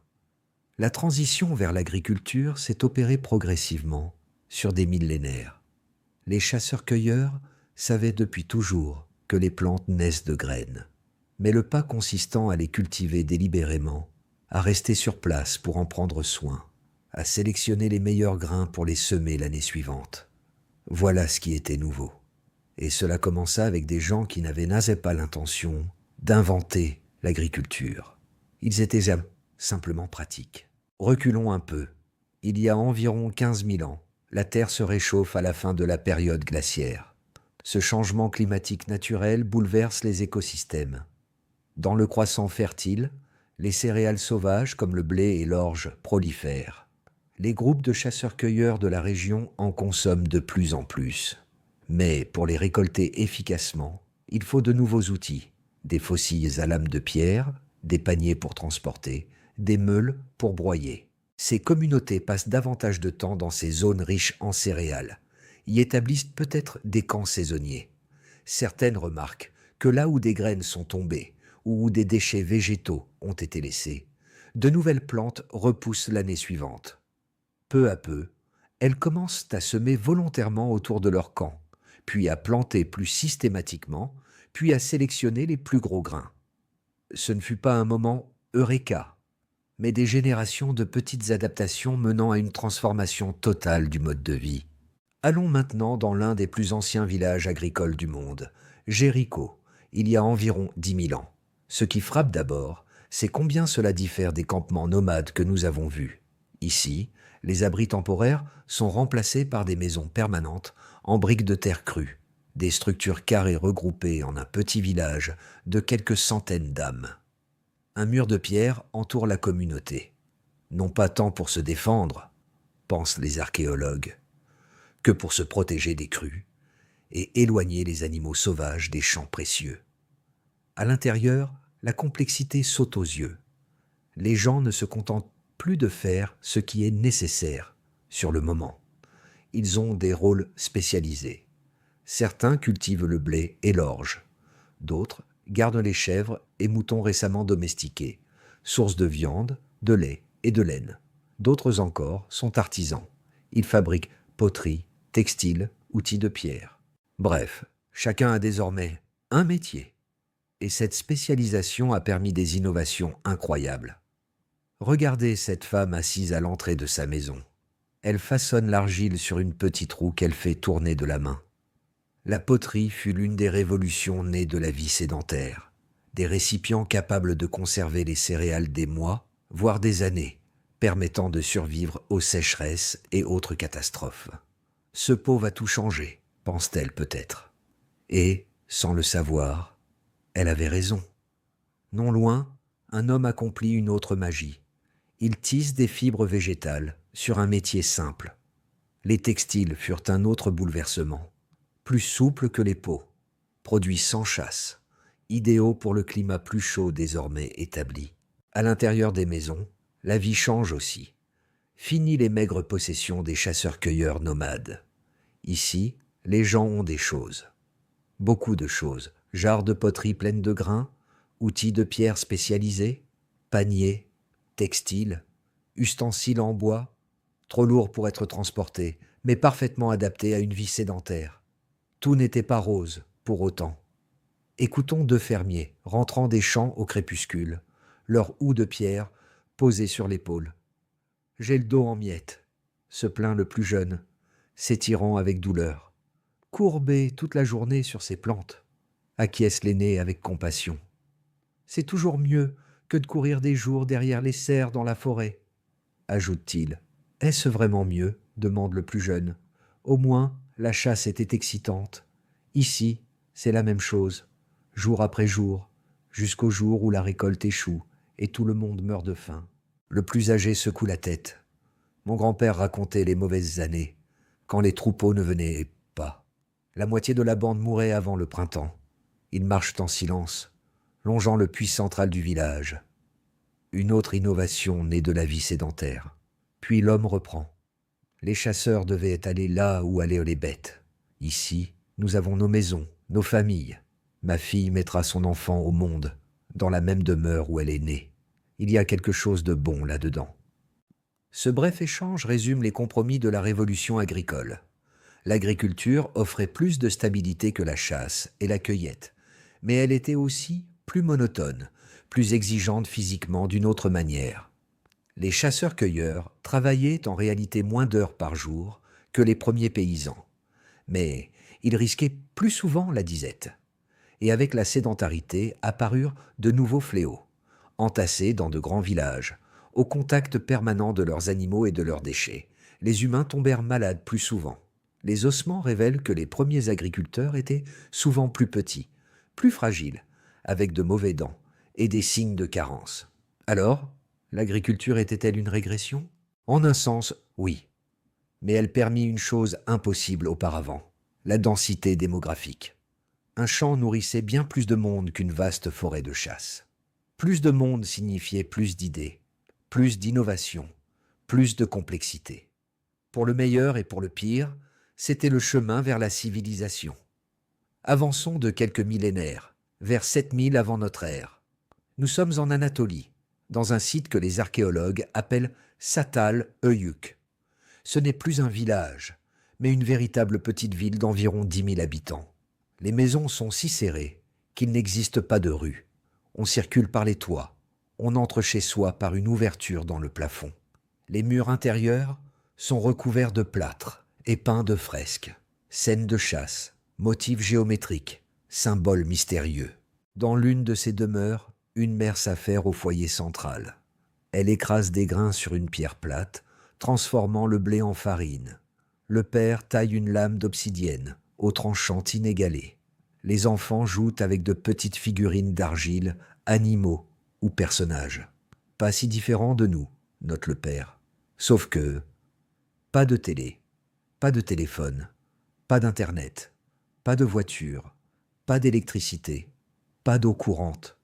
La transition vers l'agriculture s'est opérée progressivement, sur des millénaires. Les chasseurs-cueilleurs savaient depuis toujours que les plantes naissent de graines, mais le pas consistant à les cultiver délibérément, à rester sur place pour en prendre soin, à sélectionner les meilleurs grains pour les semer l'année suivante. Voilà ce qui était nouveau. Et cela commença avec des gens qui n'avaient pas l'intention d'inventer l'agriculture. Ils étaient simplement pratiques. Reculons un peu. Il y a environ 15 000 ans, la Terre se réchauffe à la fin de la période glaciaire. Ce changement climatique naturel bouleverse les écosystèmes. Dans le croissant fertile, les céréales sauvages comme le blé et l'orge prolifèrent. Les groupes de chasseurs-cueilleurs de la région en consomment de plus en plus. Mais pour les récolter efficacement, il faut de nouveaux outils, des faucilles à lame de pierre, des paniers pour transporter, des meules pour broyer. Ces communautés passent davantage de temps dans ces zones riches en céréales, y établissent peut-être des camps saisonniers. Certaines remarquent que là où des graines sont tombées ou où des déchets végétaux ont été laissés, de nouvelles plantes repoussent l'année suivante. Peu à peu, elles commencent à semer volontairement autour de leur camp, puis à planter plus systématiquement, puis à sélectionner les plus gros grains. Ce ne fut pas un moment eureka, mais des générations de petites adaptations menant à une transformation totale du mode de vie. Allons maintenant dans l'un des plus anciens villages agricoles du monde, Jéricho, il y a environ 10 000 ans. Ce qui frappe d'abord, c'est combien cela diffère des campements nomades que nous avons vus. Ici, les abris temporaires sont remplacés par des maisons permanentes en briques de terre crue, des structures carrées regroupées en un petit village de quelques centaines d'âmes. Un mur de pierre entoure la communauté, non pas tant pour se défendre, pensent les archéologues, que pour se protéger des crues et éloigner les animaux sauvages des champs précieux. À l'intérieur, la complexité saute aux yeux. Les gens ne se contentent plus de faire ce qui est nécessaire sur le moment. Ils ont des rôles spécialisés. Certains cultivent le blé et l'orge. D'autres gardent les chèvres et moutons récemment domestiqués, source de viande, de lait et de laine. D'autres encore sont artisans. Ils fabriquent poterie, textile, outils de pierre. Bref, chacun a désormais un métier. Et cette spécialisation a permis des innovations incroyables. Regardez cette femme assise à l'entrée de sa maison. Elle façonne l'argile sur une petite roue qu'elle fait tourner de la main. La poterie fut l'une des révolutions nées de la vie sédentaire. Des récipients capables de conserver les céréales des mois, voire des années, permettant de survivre aux sécheresses et autres catastrophes. Ce pot va tout changer, pense-t-elle peut-être. Et, sans le savoir, elle avait raison. Non loin, un homme accomplit une autre magie. Il tisse des fibres végétales sur un métier simple. Les textiles furent un autre bouleversement. Plus souples que les peaux, produits sans chasse, idéaux pour le climat plus chaud désormais établi. À l'intérieur des maisons, la vie change aussi. Fini les maigres possessions des chasseurs-cueilleurs nomades. Ici, les gens ont des choses. Beaucoup de choses. Jarres de poterie pleines de grains, outils de pierre spécialisés, paniers, textiles, ustensiles en bois, trop lourds pour être transportés, mais parfaitement adaptés à une vie sédentaire. Tout n'était pas rose, pour autant. Écoutons deux fermiers, rentrant des champs au crépuscule, leurs houes de pierre posées sur l'épaule. « J'ai le dos en miettes », se plaint le plus jeune, s'étirant avec douleur. « Courbé toute la journée sur ces plantes », acquiesce l'aîné avec compassion. « C'est toujours mieux que de courir des jours derrière les cerfs dans la forêt », ajoute-t-il. « Est-ce vraiment mieux ?» demande le plus jeune. « Au moins, la chasse était excitante. Ici, c'est la même chose, jour après jour, jusqu'au jour où la récolte échoue et tout le monde meurt de faim. » Le plus âgé secoue la tête. « Mon grand-père racontait les mauvaises années, quand les troupeaux ne venaient pas. La moitié de la bande mourait avant le printemps. Ils marchent en silence, longeant le puits central du village. Une autre innovation née de la vie sédentaire. Puis l'homme reprend. Les chasseurs devaient aller là où allaient les bêtes. Ici, nous avons nos maisons, nos familles. Ma fille mettra son enfant au monde, dans la même demeure où elle est née. Il y a quelque chose de bon là-dedans. Ce bref échange résume les compromis de la révolution agricole. L'agriculture offrait plus de stabilité que la chasse et la cueillette, mais elle était aussi plus monotone, plus exigeante physiquement d'une autre manière. Les chasseurs-cueilleurs travaillaient en réalité moins d'heures par jour que les premiers paysans, mais ils risquaient plus souvent la disette. Et avec la sédentarité apparurent de nouveaux fléaux, entassés dans de grands villages, au contact permanent de leurs animaux et de leurs déchets. Les humains tombèrent malades plus souvent. Les ossements révèlent que les premiers agriculteurs étaient souvent plus petits, plus fragiles, avec de mauvais dents et des signes de carence. Alors, l'agriculture était-elle une régression? En un sens, oui. Mais elle permit une chose impossible auparavant, la densité démographique. Un champ nourrissait bien plus de monde qu'une vaste forêt de chasse. Plus de monde signifiait plus d'idées, plus d'innovation, plus de complexité. Pour le meilleur et pour le pire, c'était le chemin vers la civilisation. Avançons de quelques millénaires, vers 7000 avant notre ère. Nous sommes en Anatolie, dans un site que les archéologues appellent Çatal Höyük. Ce n'est plus un village, mais une véritable petite ville d'environ 10 000 habitants. Les maisons sont si serrées qu'il n'existe pas de rue. On circule par les toits. On entre chez soi par une ouverture dans le plafond. Les murs intérieurs sont recouverts de plâtre et peints de fresques, scènes de chasse, motifs géométriques, symboles mystérieux. Dans l'une de ces demeures, une mère s'affaire au foyer central. Elle écrase des grains sur une pierre plate, transformant le blé en farine. Le père taille une lame d'obsidienne, au tranchant inégalé. Les enfants jouent avec de petites figurines d'argile, animaux ou personnages. Pas si différents de nous, note le père. Sauf que, pas de télé, pas de téléphone, pas d'internet, pas de voiture, pas d'électricité, pas d'eau courante.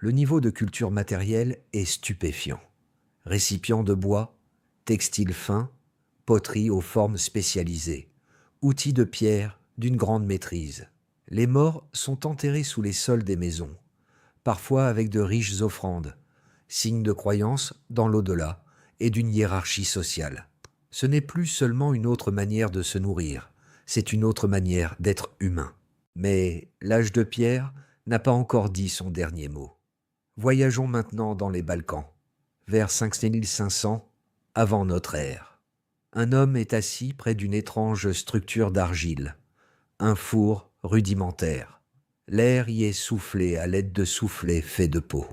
Le niveau de culture matérielle est stupéfiant. Récipients de bois, textiles fins, poterie aux formes spécialisées, outils de pierre d'une grande maîtrise. Les morts sont enterrés sous les sols des maisons, parfois avec de riches offrandes, signe de croyance dans l'au-delà et d'une hiérarchie sociale. Ce n'est plus seulement une autre manière de se nourrir, c'est une autre manière d'être humain. Mais l'âge de pierre n'a pas encore dit son dernier mot. Voyageons maintenant dans les Balkans, vers 5500 avant notre ère. Un homme est assis près d'une étrange structure d'argile, un four rudimentaire. L'air y est soufflé à l'aide de soufflets faits de peau.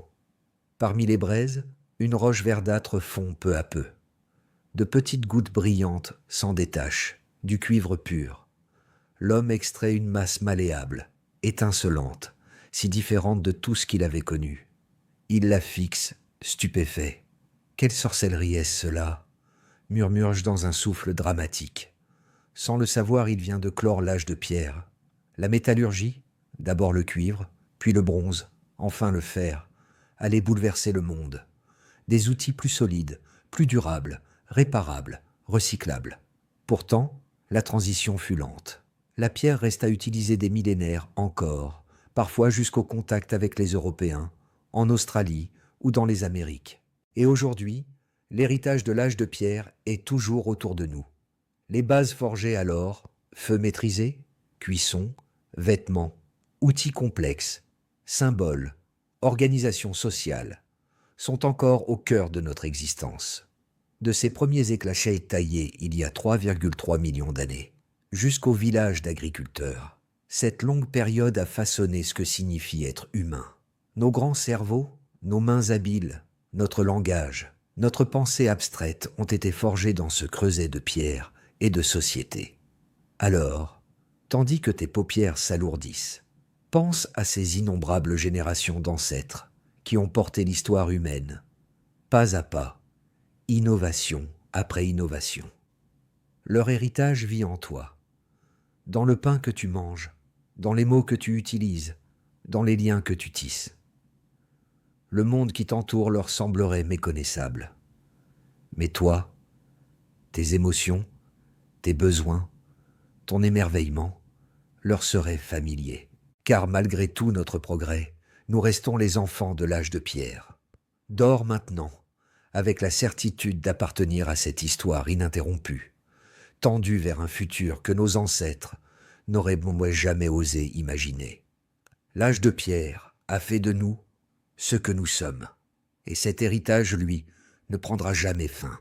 Parmi les braises, une roche verdâtre fond peu à peu. De petites gouttes brillantes s'en détachent, du cuivre pur. L'homme extrait une masse malléable, étincelante, si différente de tout ce qu'il avait connu. Il la fixe, stupéfait. Quelle sorcellerie est-ce cela? Murmure-je dans un souffle dramatique. Sans le savoir, il vient de clore l'âge de pierre. La métallurgie, d'abord le cuivre, puis le bronze, enfin le fer, allait bouleverser le monde. Des outils plus solides, plus durables, réparables, recyclables. Pourtant, la transition fut lente. La pierre resta utilisée des millénaires encore, parfois jusqu'au contact avec les Européens, en Australie ou dans les Amériques. Et aujourd'hui, l'héritage de l'âge de pierre est toujours autour de nous. Les bases forgées alors, feu maîtrisé, cuisson, vêtements, outils complexes, symboles, organisation sociale, sont encore au cœur de notre existence. De ces premiers éclachets taillés il y a 3,3 millions d'années, jusqu'au village d'agriculteurs, cette longue période a façonné ce que signifie être humain. Nos grands cerveaux, nos mains habiles, notre langage, notre pensée abstraite ont été forgés dans ce creuset de pierre et de société. Alors, tandis que tes paupières s'alourdissent, pense à ces innombrables générations d'ancêtres qui ont porté l'histoire humaine, pas à pas, innovation après innovation. Leur héritage vit en toi, dans le pain que tu manges, dans les mots que tu utilises, dans les liens que tu tisses. Le monde qui t'entoure leur semblerait méconnaissable. Mais toi, tes émotions, tes besoins, ton émerveillement leur seraient familiers. Car malgré tout notre progrès, nous restons les enfants de l'âge de pierre. Dors maintenant, avec la certitude d'appartenir à cette histoire ininterrompue, tendue vers un futur que nos ancêtres n'auraient jamais osé imaginer. L'âge de pierre a fait de nous ce que nous sommes, et cet héritage, lui, ne prendra jamais fin.